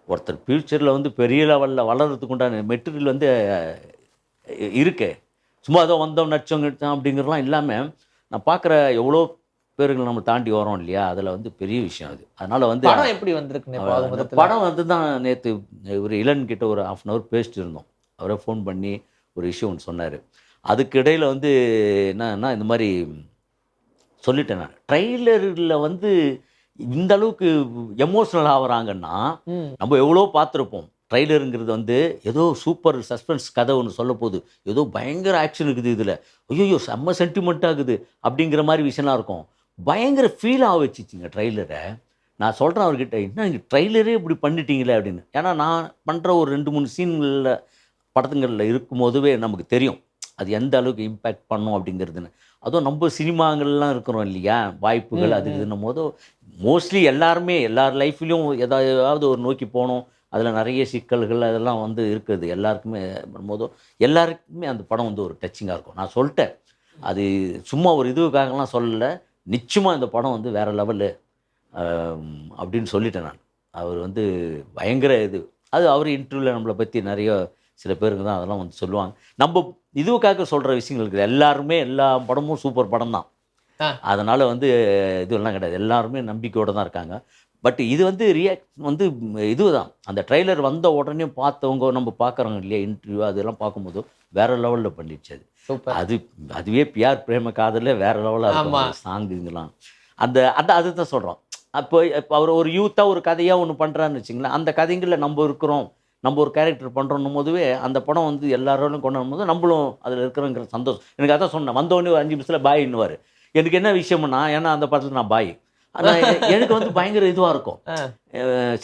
ஒருத்தர் ஃப்யூச்சரில் வந்து பெரிய லெவலில் வளர்கிறதுக்கு உண்டான மெட்டீரியல் வந்து இருக்கு. சும்மா ஏதோ வந்தோம் நடிச்சோம் கிடிச்சோம் அப்படிங்கிறலாம் இல்லாமல் நான் பார்க்குற எவ்வளோ பேர்கள் நம்ம தாண்டி வரோம் இல்லையா, அதில் வந்து பெரிய விஷயம் அது. அதனால் வந்து படம் எப்படி வந்திருக்கு? படம் வந்து தான் நேற்று ஒரு இளன் கிட்ட ஒரு 1/2 hour பேசிட்டு இருந்தோம். அவரே ஃபோன் பண்ணி ஒரு விஷயம் ஒன்று சொன்னார். அதுக்கு இடையில் வந்து என்னன்னா இந்த மாதிரி சொல்லிட்டேன் நான். ட்ரெய்லரில் வந்து இந்த அளவுக்கு எமோஷ்னல் ஆகுறாங்கன்னா நம்ம எவ்வளோ பார்த்துருப்போம். ட்ரெய்லருங்கிறது வந்து ஏதோ சூப்பர் சஸ்பென்ஸ் கதை ஒன்று சொல்ல போகுது, ஏதோ பயங்கர ஆக்ஷன் இருக்குது இதில், ஐயோ செம்ம சென்டிமெண்ட் ஆகுது அப்படிங்கிற மாதிரி விஷயம்லாம் இருக்கும். பயங்கர ஃபீல் ஆக வச்சிச்சிங்க ட்ரெய்லரை. நான் சொல்கிறேன் அவர்கிட்ட, என்ன நீங்கள் ட்ரெய்லரே இப்படி பண்ணிட்டீங்களே அப்படின்னு. ஏன்னா நான் பண்ணுற ஒரு 2-3 சீன்களில் படத்துங்களில் இருக்கும்போதுவே நமக்கு தெரியும் அது எந்த அளவுக்கு இம்பேக்ட் பண்ணும் அப்படிங்கிறதுன்னு. அதுவும் நம்ம சினிமாங்கள்லாம் இருக்கிறோம் இல்லையா, வாய்ப்புகள் அது இதுன்னும் போது மோஸ்ட்லி எல்லாருமே எல்லார் லைஃப்லேயும் ஏதாவது ஒரு நோக்கி போகணும், அதில் நிறைய சிக்கல்கள் அதெல்லாம் வந்து இருக்குது எல்லாருக்குமே. வரும்போதும் எல்லாருக்குமே அந்த படம் வந்து ஒரு டச்சிங்காக இருக்கும். நான் சொல்லிட்டேன், அது சும்மா ஒரு இதுக்காகலாம் சொல்லலை, நிச்சயமாக இந்த படம் வந்து வேறு லெவலு அப்படின்னு சொல்லிட்டேன் நான். அவர் வந்து பயங்கர இது. அது அவர் இன்டர்வியூவில் நம்மளை பற்றி நிறைய சில பேருக்கு தான் அதெல்லாம் வந்து சொல்லுவாங்க. நம்ம இதுவுக்காக சொல்கிற விஷயங்கள் இருக்குது. எல்லாருமே எல்லா படமும் சூப்பர் படம் தான். அதனால் வந்து இதுவெல்லாம் கிடையாது. எல்லாருமே நம்பிக்கையோடு தான் இருக்காங்க. பட் இது வந்து ரியாக்ட் வந்து இதுதான். அந்த ட்ரெய்லர் வந்த உடனே பார்த்தவங்க நம்ம பார்க்குறோங்க இல்லையா, இன்டர்வியூ அதெல்லாம் பார்க்கும்போது வேறு லெவலில் பண்ணிடுச்சு அது. அது அதுவே பிஆர் பிரேம காதலே வேறு லெவலாக இருக்கும் சாங்குங்கெல்லாம். அந்த அந்த அதுதான் சொல்கிறோம். அப்போ இப்போ அவர் ஒரு யூத்தாக ஒரு கதையாக ஒன்று பண்ணுறான்னு வச்சிங்களேன், அந்த கதைங்களில் நம்ம இருக்கிறோம், நம்ம ஒரு கேரக்டர் பண்ணுறோன்னும் போதுவே அந்த படம் வந்து எல்லாரோடும் கொண்டு வரும்போது நம்மளும் அதில் இருக்கிறோங்கிற சந்தோஷம். எனக்கு அதான் சொன்னேன், வந்தோடனே ஒரு 5 நிமிஷத்தில் பாயின்னுவார். எனக்கு என்ன விஷயம்னா, ஏன்னா அந்த படத்தில் நான் பாய். ஆனால் எனக்கு வந்து பயங்கர இதுவாக இருக்கும்.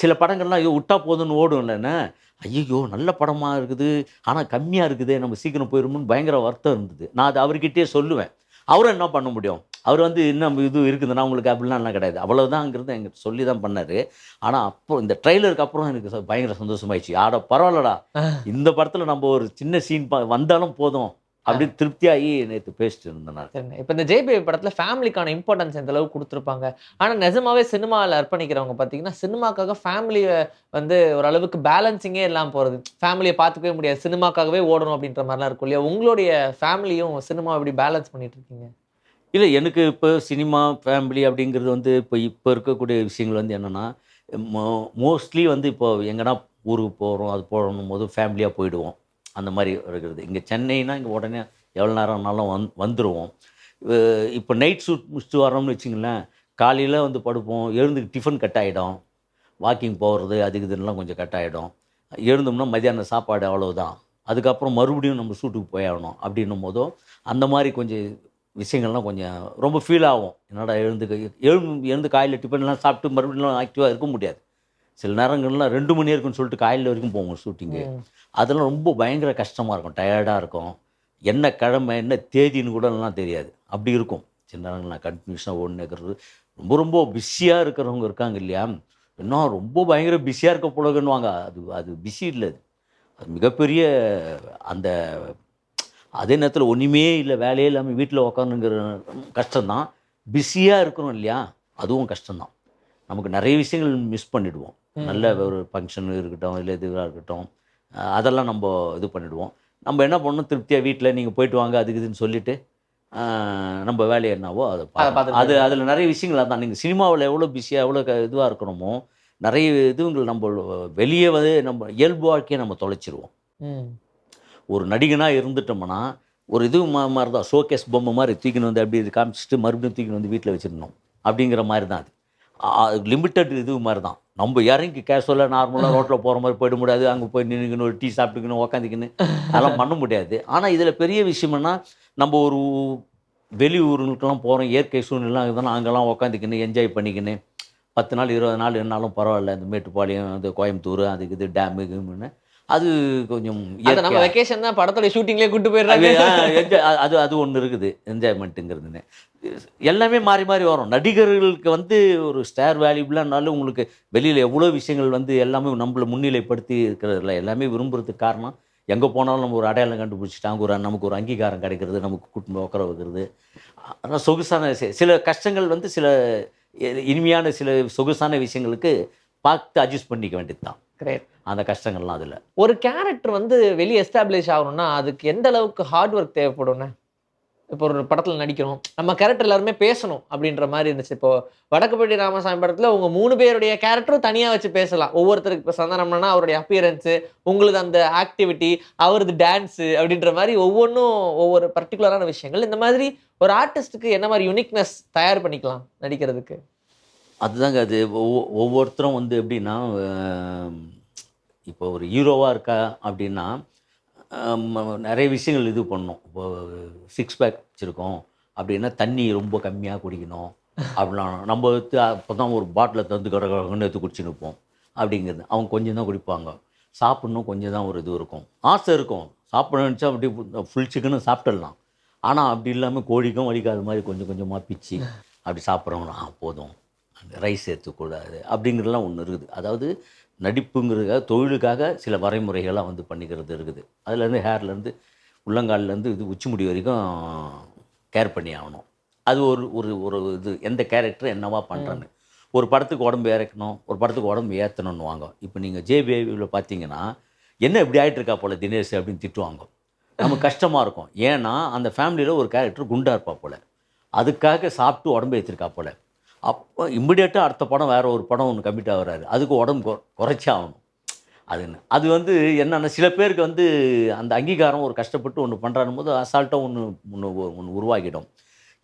சில படங்கள்லாம் ஐயோ விட்டா போதுன்னு ஓடும் இல்லைன்னா, ஐயோ நல்ல படமாக இருக்குது ஆனால் கம்மியாக இருக்குது நம்ம சீக்கிரம் போயிடுமோன்னு பயங்கர வருத்தம் இருந்தது. நான் அது அவர்கிட்டயே சொல்லுவேன். அவரும் என்ன பண்ண முடியும், அவர் வந்து இன்னும் இது இருக்குதுன்னா உங்களுக்கு அப்படிலாம் கிடையாது, அவ்வளோதாங்கிறது எங்கிட்ட சொல்லி தான் பண்ணார். ஆனால் அப்போ இந்த ட்ரெய்லருக்கு அப்புறம் எனக்கு பயங்கர சந்தோஷமாயிடுச்சு. ஆட பரவாயில்லடா, இந்த படத்தில் நம்ம ஒரு சின்ன சீன் வந்தாலும் போதும் அப்படி திருப்தியாகி நேற்று பேசிட்டு இருந்தேன். இப்போ இந்த ஜெய்பேபி படத்தில் ஃபேமிலிக்கான இம்பார்ட்டன்ஸ் எந்த அளவுக்கு கொடுத்துருப்பாங்க. ஆனால் நிஜமாவே சினிமாவில் அர்ப்பணிக்கிறவங்க பார்த்தீங்கன்னா சினிமாக்காக ஃபேமிலியை வந்து ஓரளவுக்கு பேலன்சிங்கே இல்லாமல் போகிறது. ஃபேமிலியை பார்த்துக்கவே முடியாது, சினிமாக்காகவே ஓடணும் அப்படின்ற மாதிரிலாம் இருக்கும் இல்லையா. உங்களுடைய ஃபேமிலியும் சினிமா எப்படி பேலன்ஸ் பண்ணிட்டு இருக்கீங்க? இல்லை, எனக்கு இப்போ சினிமா ஃபேமிலி அப்படிங்கிறது வந்து இப்போ இருக்கக்கூடிய விஷயங்கள் வந்து என்னென்னா மோஸ்ட்லி வந்து இப்போது எங்கன்னா ஊருக்கு போகிறோம் அது போகணும் போது ஃபேமிலியாக போயிடுவோம். அந்த மாதிரி இருக்கிறது. இங்கே சென்னைனா இங்கே உடனே எவ்வளோ நேரம்னாலும் வந்துடுவோம். இப்போ நைட் ஷூட் முடிச்சுட்டு வரோம்னு வச்சுங்களேன், காலையில் வந்து படுப்போம், எழுந்து டிஃபன் கட் ஆகிடும், வாக்கிங் போகிறது அதுக்கு இதுலாம் கொஞ்சம் கட் ஆகிடும். எழுந்தோம்னா மதியானம் சாப்பாடு அவ்வளோதான். அதுக்கப்புறம் மறுபடியும் நம்ம ஷூட்டுக்கு போய் ஆகணும் அப்படின்னும் போதும் அந்த மாதிரி கொஞ்சம் விஷயங்கள்லாம் கொஞ்சம் ரொம்ப ஃபீல் ஆகும். என்னடா எழுந்து காலையில் டிஃபன்லாம் சாப்பிட்டு மறுபடியும் ஆக்டிவாக இருக்க முடியாது. சில நேரங்கள்லாம் 2 மணி இருக்குன்னு சொல்லிட்டு காலையில் வரைக்கும் போவோம் ஷூட்டிங்கு. அதெல்லாம் ரொம்ப பயங்கர கஷ்டமாக இருக்கும், டயர்டாக இருக்கும். என்ன கிழமை என்ன தேதின்னு கூடலாம் தெரியாது, அப்படி இருக்கும். சில நேரங்கள்லாம் கன்ஃபியூஷனாக ஓடினேக்கிறது. ரொம்ப ரொம்ப பிஸியாக இருக்கிறவங்க இருக்காங்க இல்லையா, இன்னும் ரொம்ப பயங்கர பிஸியாக இருக்க போலகுன்னுவாங்க. அது அது பிஸி இல்லை, அது அது மிகப்பெரிய அந்த அதே நேரத்தில் ஒன்றுமே இல்லை, வேலையே இல்லாமல் வீட்டில் உக்காந்துங்கிற கஷ்டம்தான். பிஸியாக இருக்கிறோம் இல்லையா, அதுவும் கஷ்டம்தான். நமக்கு நிறைய விஷயங்கள் மிஸ் பண்ணிடுவோம். நல்ல ஒரு ஃபங்க்ஷன் இருக்கட்டும், இல்லை இதுவாக இருக்கட்டும், அதெல்லாம் நம்ம இது பண்ணிடுவோம். நம்ம என்ன பண்ணணும், திருப்தியாக வீட்டில் நீங்கள் போயிட்டு வாங்க அதுக்கு இதுன்னு சொல்லிவிட்டு நம்ம வேலை என்னவோ அதை பார்க்கணும். அது அதில் நிறைய விஷயங்கள் அதான். நீங்கள் சினிமாவில் எவ்வளோ பிஸியாக எவ்வளோ இதுவாக இருக்கிறோமோ, நிறைய இதுங்கள் நம்ம வெளியே வந்து நம்ம இயல்பு வாழ்க்கையை நம்ம தொலைச்சிருவோம். ஒரு நடிகனாக இருந்துட்டோம்னா ஒரு இது மாதிரி தான், ஷோகேஸ் பொம்மை மாதிரி தூக்கின்னு வந்து அப்படி இது காமிச்சிட்டு மறுபடியும் தூக்கின்னு வந்து வீட்டில் வச்சிடணும் அப்படிங்கிற மாதிரி தான் அது. லிமிட்டட் இது மாதிரி தான். நம்ம இறங்கி கேஷுவலாக நார்மலாக ரோட்டில் போகிற மாதிரி போயிட முடியாது. அங்கே போய் நின்றுக்கணும், ஒரு டீ சாப்பிட்டுக்கணும், உக்காந்துக்கணும், அதெல்லாம் பண்ண முடியாது. ஆனால் இதில் பெரிய விஷயம்னா, நம்ம ஒரு வெளியூருங்களுக்கெல்லாம் போகிறோம், இயற்கை சூழ்நிலாம் இருந்தாலும் அங்கெல்லாம் உக்காந்துக்கின்னு என்ஜாய் பண்ணிக்கின்னு 10 நாள் 20 நாள் என்னாலும் பரவாயில்ல. இந்த மேட்டுப்பாளையம், இந்த கோயம்புத்தூர், அதுக்கு இது டேமு கிமுன்னு அது கொஞ்சம் நம்ம வெக்கேஷன் தான் படத்தோட ஷூட்டிங்லேயே கூட்டு போயிடுறாங்க. அது அது ஒன்று இருக்குது, என்ஜாய்மெண்ட்டுங்கிறதுன்னு. எல்லாமே மாறி மாறி வரும். நடிகர்களுக்கு வந்து ஒரு ஸ்டார் வேல்யூபிளானாலும் உங்களுக்கு வெளியில் எவ்வளோ விஷயங்கள் வந்து எல்லாமே நம்மளை முன்னிலைப்படுத்தி இருக்கிறதில்ல. எல்லாமே விரும்புறதுக்கு காரணம், எங்கே போனாலும் நம்ம ஒரு அடையாளம் கண்டுபிடிச்சிட்டாங்க, நமக்கு ஒரு அங்கீகாரம் கிடைக்கிறது, நமக்கு கூட்டு உட்கார வைக்கிறது. ஆனால் சொகுசான சில கஷ்டங்கள் வந்து சில இனிமையான சில சொகுசான விஷயங்களுக்கு பார்த்து அட்ஜஸ்ட் பண்ணிக்க வேண்டியது தான். கிரேட். அந்த கஷ்டங்கள்லாம் அதில். ஒரு கேரக்டர் வந்து வெளியே எஸ்டாப்ளிஷ் ஆகணும்னா அதுக்கு எந்த அளவுக்கு ஹார்ட் ஒர்க் தேவைப்படும்னு? இப்போ ஒரு படத்தில் நடிக்கணும், நம்ம கேரக்டர் எல்லாருமே பேசணும் அப்படின்ற மாதிரி இருந்துச்சு. இப்போ வடக்குப்பட்டி ராமசாமி படத்தில் உங்க 3 பேருடைய கேரக்டரும் தனியாக வச்சு பேசலாம். ஒவ்வொருத்தருக்கு இப்போ சந்தானம்னா அவருடைய அப்பியரன்ஸு, உங்களுக்கு அந்த ஆக்டிவிட்டி, அவரது டான்ஸு அப்படின்ற மாதிரி ஒவ்வொன்றும் ஒவ்வொரு பர்டிகுலரான விஷயங்கள். இந்த மாதிரி ஒரு ஆர்டிஸ்ட்டுக்கு என்ன மாதிரி யூனிக்னஸ் தயார் பண்ணிக்கலாம் நடிக்கிறதுக்கு? அதுதாங்க அது. ஒவ்வொருத்தரும் வந்து எப்படின்னா, இப்போ ஒரு ஹீரோவாக இருக்கா அப்படின்னா நிறைய விஷயங்கள் இது பண்ணணும். இப்போ 6 பேக் வச்சுருக்கோம் அப்படின்னா தண்ணி ரொம்ப கம்மியாக குடிக்கணும் அப்படிலாம். நம்ம வந்து அப்போ தான் ஒரு பாட்டிலை தந்து கடகடன்னு எடுத்து குடிச்சு நிற்போம் அப்படிங்கிறது. அவங்க கொஞ்சம் தான் குடிப்பாங்க. சாப்பிட்ணும் கொஞ்சம் தான் ஒரு இது இருக்கும், ஆசை இருக்கும். சாப்பிட நினச்சா அப்படி ஃபுல் சிக்கனும் சாப்பிட்டுடலாம். ஆனால் அப்படி இல்லாமல் கோழிக்கும் வலிக்காத மாதிரி கொஞ்சம் கொஞ்சமாக பிச்சு அப்படி சாப்பிட்றவங்க போதும், அந்த ரைஸ் எடுத்துக்கூடாது அப்படிங்கிறதுலாம் ஒன்று இருக்குது. அதாவது நடிப்புங்கிறதுக்காக தொழிலுக்காக சில வரைமுறைகள்லாம் வந்து பண்ணிக்கிறது இருக்குது. அதுலேருந்து ஹேர்லேருந்து உள்ளங்கால்லேருந்து இது உச்சி முடி வரைக்கும் கேர் பண்ணி ஆகணும். அது ஒரு ஒரு ஒரு இது எந்த கேரக்டர் என்னவா பண்ணுறேன்னு. ஒரு படத்துக்கு உடம்பு இறக்கணும், ஒரு படத்துக்கு உடம்பு ஏற்றணும்னு வாங்க. இப்போ நீங்கள் ஜேபிஐவில் பார்த்தீங்கன்னா என்ன இப்படி ஆகிட்டு இருக்கா போல் தினேஷ் அப்படின்னு திட்டுவாங்க. நமக்கு கஷ்டமாக இருக்கும். ஏன்னா அந்த ஃபேமிலியில் ஒரு கேரக்டர் குண்டாக இருப்பா போல், அதுக்காக சாப்பிட்டு உடம்பு ஏற்றிருக்கா போல். அப்போ இம்மிடியேட்டாக அடுத்த படம் வேறு ஒரு படம் ஒன்று கமிட் ஆகிறாரு, அதுக்கு உடம்பு குறைச்சி ஆகணும். அது வந்து என்னென்னா சில பேருக்கு வந்து அந்த அங்கீகாரம் ஒரு கஷ்டப்பட்டு ஒன்று பண்ணுறாரும் போது அசால்ட்டாக ஒன்று உருவாக்கிடும்.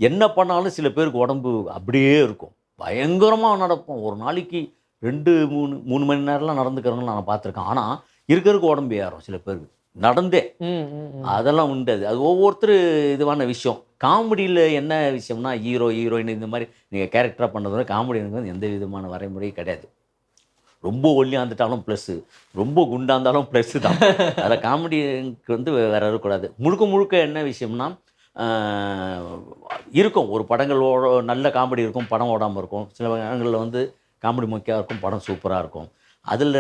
என்ன பண்ணாலும் சில பேருக்கு உடம்பு அப்படியே இருக்கும், பயங்கரமாக நடப்போம். ஒரு நாளைக்கு 2-3 மணி நேரம்லாம் நடந்துக்கிறவங்களும் நான் பார்த்துருக்கேன். ஆனால் இருக்கிறதுக்கு உடம்பு ஏறும் சில பேருக்கு நடந்தே. அதெல்லாம் உண்டு. அது ஒவ்வொருத்தர் இதுவான விஷயம். காமெடியில் என்ன விஷயம்னா ஹீரோ ஹீரோயின் இந்த மாதிரி நீங்கள் கேரக்டராக பண்ணுறதுனால காமெடிக்கு வந்து எந்த விதமான வரைமுறையும் கிடையாது. ரொம்ப ஒல்லியாந்துட்டாலும் ப்ளஸ்ஸு, ரொம்ப குண்டாந்தாலும் ப்ளஸ்ஸு தான். அதில் காமெடிக்கு வந்து வேறு இருக்கக்கூடாது. முழுக்க முழுக்க என்ன விஷயம்னா இருக்கும் ஒரு படங்களோட நல்ல காமெடி இருக்கும், படம் ஓடாமல் இருக்கும். சில இடங்களில் வந்து காமெடி முக்கியம் இருக்கும், படம் சூப்பராக இருக்கும். அதில்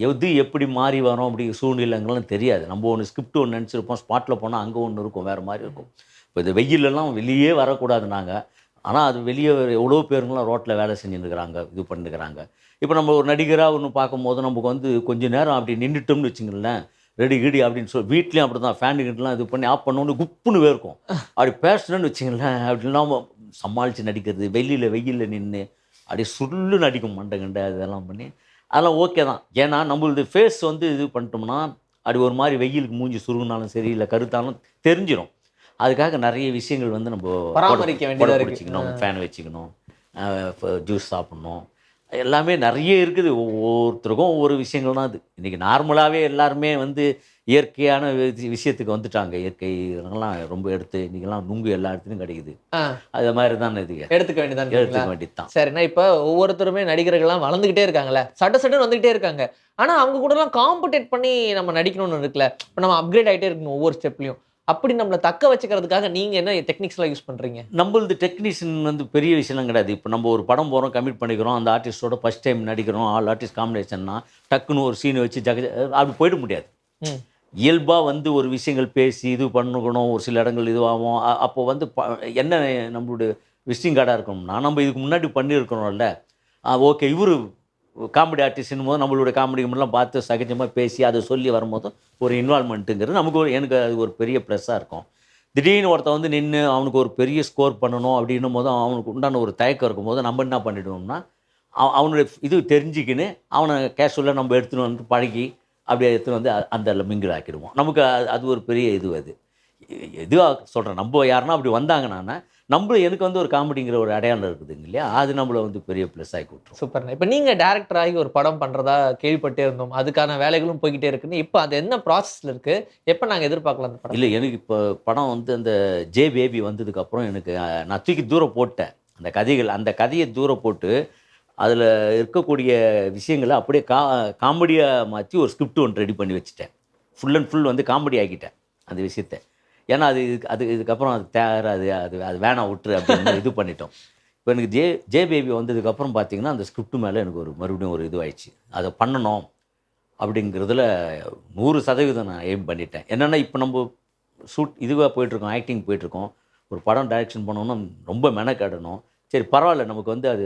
எது எப்படி மாறி வரும் அப்படி சூழ்நிலைங்கள்லாம் தெரியாது. நம்ம ஒன்று ஸ்கிரிப்ட் ஒன்று நினச்சிருப்போம், ஸ்பாட்டில் போனால் அங்கே ஒன்று இருக்கும், வேறு மாதிரி இருக்கும். இப்போ இது வெயிலெல்லாம் வெளியே வரக்கூடாது நாங்கள், ஆனால் அது வெளியே எவ்வளோ பேருங்களாம் ரோட்டில் வேலை செஞ்சுருக்கிறாங்க, இது பண்ணிருக்கிறாங்க. இப்போ நம்ம ஒரு நடிகராக ஒன்று பார்க்கும்போது நமக்கு வந்து கொஞ்சம் நேரம் அப்படி நின்றுட்டோம்னு வச்சுங்களேன், ரெடி கிடி அப்படின்னு சொல்லி வீட்லேயும் அப்படி தான் ஃபேனுக்கிட்டலாம் இது பண்ணி ஆஃப் பண்ணோன்னு குப்புன்னு வேர்க்கும். அப்படி பேசணுன்னு வச்சுங்களேன், அப்படிலாம் சமாளித்து நடிக்கிறது, வெயிலில் நின்று அப்படியே சுள்ளு நடிக்கும் மண்டை கண்டை அதெல்லாம் பண்ணி அதெல்லாம் ஓகே தான். ஏன்னா நம்மளது ஃபேஸ் வந்து இது பண்ணிட்டோம்னா அப்படி ஒரு மாதிரி வெயிலுக்கு மூஞ்சி சுருங்கினாலும் சரி இல்லை கருத்தாலும் தெரிஞ்சிடும். அதுக்காக நிறைய விஷயங்கள் வந்து நம்ம பராமரிக்க வேண்டியதாக வச்சுக்கணும், ஃபேன் வச்சுக்கணும், ஜூஸ் சாப்பிட்ணும், எல்லாமே நிறைய இருக்குது. ஒவ்வொருத்தருக்கும் ஒவ்வொரு விஷயங்கள் தான் அது. இன்றைக்கி நார்மலாகவே எல்லாருமே வந்து இயற்கையான விஷயத்துக்கு வந்துட்டாங்க. இயற்கை இதெல்லாம் ரொம்ப எடுத்து இன்றைக்கெல்லாம் நுங்கு எல்லா இடத்துலையும் கிடைக்குது. ஆ. அது மாதிரி தானே இதுங்க. எடுத்துக்க வேண்டியதான். எடுத்துக்க வேண்டியது தான். சரிண்ணா, இப்ப ஒவ்வொருத்தருமே நடிகர்கள்லாம் வளர்ந்துகிட்டே இருக்காங்கல்ல. சட்டு சட்டுன்னு வந்துகிட்டே இருக்காங்க. ஆனா அவங்க கூடலாம் காம்படிட் பண்ணி நம்ம நடிக்கணும்னு இருக்குல்ல. இப்ப நம்ம அப்கிரேட் ஆயிட்டே இருக்கணும் ஒவ்வொரு ஸ்டெப்லயும். அப்படி நம்மள தக்க வச்சுக்கிறதுக்காக நீங்க என்ன டெக்னிக்ஸ்லாம் யூஸ் பண்றீங்க? நம்மளது டெக்னீஷியன் வந்து பெரிய விஷயம்லாம் கிடையாது. இப்போ நம்ம ஒரு படம் போகிறோம், கமிட் பண்ணிக்கிறோம். அந்த ஆர்டிஸ்ட்டோட ஃபர்ஸ்ட் டைம் நடிக்கிறோம். ஆல் ஆர்டிஸ்ட் காம்பினேஷன்னா டக்குன்னு ஒரு சீன் வச்சு அப்படி போயிட முடியாது. ம். இயல்பா வந்து ஒரு விஷயங்கள் பேசி இது பண்ணணும். ஒரு சில இடங்கள் இதுவாகும். அப்போ வந்து என்ன நம்மளுடைய விசிட்டிங் கார்டா இருக்கணும்னா, நம்ம இதுக்கு முன்னாடி பண்ணியிருக்கிறோம்ல. ஓகே இவரு காமெடி ஆர்டிஸ்ட்ன்னும் போது நம்மளுடைய காமெடி கிமெடிலாம் பார்த்து சகஜமா பேசி அதை சொல்லி வரும்போது ஒரு இன்வால்வ்மெண்ட்டுங்கிறது நமக்கு எனக்கு அது ஒரு பெரிய ப்ளஸ்ஸாக இருக்கும். திடீர்னு ஒருத்தன் வந்து நின்று அவனுக்கு ஒரு பெரிய ஸ்கோர் பண்ணணும் அப்படின்னும் போது அவனுக்கு உண்டான ஒரு தயக்கம் இருக்கும்போது நம்ம என்ன பண்ணிடுவோம்னா, அவனுடைய இது தெரிஞ்சுக்கின்னு அவனை கேஷுவலாக நம்ம எடுத்துன்னு வந்து பழகி அப்படியே எடுத்துன்னு வந்து அந்த மிங்கிள் ஆக்கிடுவோம். நமக்கு அது ஒரு பெரிய இது அது. இதுவாக சொல்கிறேன். நம்ம யாருன்னா அப்படி வந்தாங்கன்னா, எனக்கு வந்து ஒரு காமெடிங்கிற ஒரு அடையாளம் இருக்குதுங்க இல்லையா? அது நம்மள வந்து பெரிய ப்ளஸ் ஆக்கி விட்டுரும். சூப்பர்ண்ணா. இப்ப நீங்க டைரக்டர் ஆகி ஒரு படம் பண்றதா கேள்விப்பட்டே இருந்தோம். அதுக்கான வேலைகளும் போய்க்கிட்டே இருக்குன்னு. இப்ப அது என்ன ப்ராசஸ்ல இருக்கு? எப்ப நாங்க எதிர்பார்க்கலாம் அந்த இல்ல படத்த? எனக்கு இப்போ படம் வந்து அந்த ஜே பேபி வந்ததுக்கப்புறம் எனக்கு நான் தூக்கி தூரம் போட்டேன். அந்த கதைய தூரம் போட்டு, அதில இருக்கக்கூடிய விஷயங்கள அப்படியே காமெடியா மாத்தி ஒரு ஸ்கிரிப்ட் ஒண்ணு ரெடி பண்ணி வச்சுட்டேன். ஃபுல் அண்ட் ஃபுல் வந்து காமெடி ஆக்கிட்டேன், அந்த விஷயத்த. ஏன்னா இதுக்கப்புறம் அது தேராது. அது அது வேணாம் விட்டுரு அப்படின்னு இது பண்ணிட்டோம். இப்போ எனக்கு ஜே பேபி வந்ததுக்கப்புறம் பார்த்தீங்கன்னா, அந்த ஸ்கிரிப்ட் மேல எனக்கு மறுபடியும் ஒரு இதுவாயிடுச்சு. அத பண்ணணும் அப்படிங்கிறதுல 100% நான் எய்ம் பண்ணிட்டேன். என்னன்னா, இப்போ நம்ம இதுவா போயிட்டுருக்கோம், ஆக்டிங் போயிட்டுருக்கோம். ஒரு படம் டைரக்ஷன் பண்ணணும்னா ரொம்ப மெனக்கெடணும். சரி பரவால்ல நமக்கு வந்து அது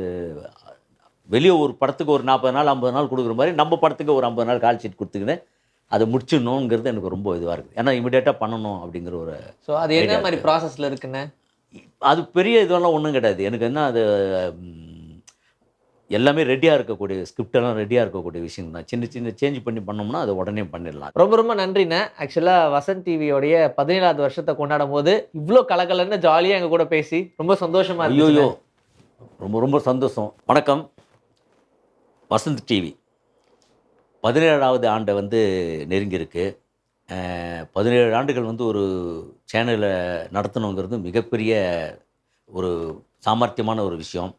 வெளிய ஒரு படத்துக்கு ஒரு 40 நாள், 50 நாள் குடுக்குற மாரி, நம்ம படத்துக்கு ஒரு 50 நாள் கால் ஷீட் குடுத்துக்கின்னு, அத முடிச்சிடணுங்கிறது எனக்கு ரொம்ப இதுவா இருக்குது. ஏன்னா இமிடியேட்டா பண்ணணும் அப்படிங்கிற ஒரு சோ அது என்ன ஐடியா மாரி இருக்கு. ப்ராசஸ்ல இருக்குண்ணே? அது பெரிய இதெல்லாம் ஒண்ணும் கிடையாது. எனக்கு என்ன அது ம் எல்லாமே ரெடியா இருக்கக்கூடிய ஸ்கிரிப்ட் எல்லாம் ரெடியா இருக்கக்கூடிய விஷயம் தான். சின்ன சின்ன சேஞ்ச் பண்ணி பண்ணோம்னா, அத உடனே பண்ணிடலாம். ரொம்ப ரொம்ப நன்றிண்ணே. ஆக்சுவலா வசந்த் டிவியோடைய 17வது வருஷத்த கொண்டாடும்போது, இவ்ளோ கலகலன்னு ஜாலியா எங்க கூட பேசி ரொம்ப சந்தோஷமா ஐய்யய்யோ! இருந்துச்சுண்ணே. ரொம்ப ரொம்ப சந்தோஷம். வணக்கம். வசந்த் டிவி 17வது ஆண்டு வந்து நெருங்கியிருக்கு. 17 ஆண்டுகள் வந்து ஒரு சேனல நடத்தணுங்கிறது மிகப்பெரிய ஒரு சாமர்த்தியமான ஒரு விஷயம்.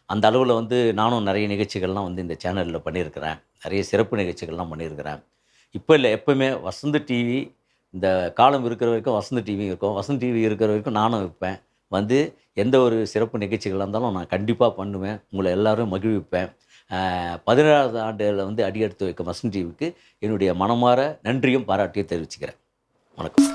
அந்த அளவுல வந்து நானும் நெறைய நிகழ்ச்சிகள்லாம் வந்து இந்த சேனல்ல பண்ணியிருக்கிறேன். நெறைய சிறப்பு நிகழ்ச்சிகள்லாம் பண்ணியிருக்கிறேன். இப்ப இல்ல, எப்பவுமே வசந்த் டிவி இந்த காலம் இருக்கிற வரைக்கும் வசந்த் டிவி இருக்கும். வசந்த் டிவி இருக்கிற வரைக்கும் நானும் இருப்பேன். வந்து எந்த ஒரு சிறப்பு நிகழ்ச்சிகளா இருந்தாலும் நான் கண்டிப்பா பண்ணுவேன். உங்கள எல்லாரும் மகிழ்விப்பேன். 17வது ஆண்டுல வந்து அடியெடுத்து வைக்கும் வசந்த் டிவிக்கு என்னுடைய மனமார நன்றியும், பாராட்டியும் தெரிவிச்சுக்கிறேன். வணக்கம்.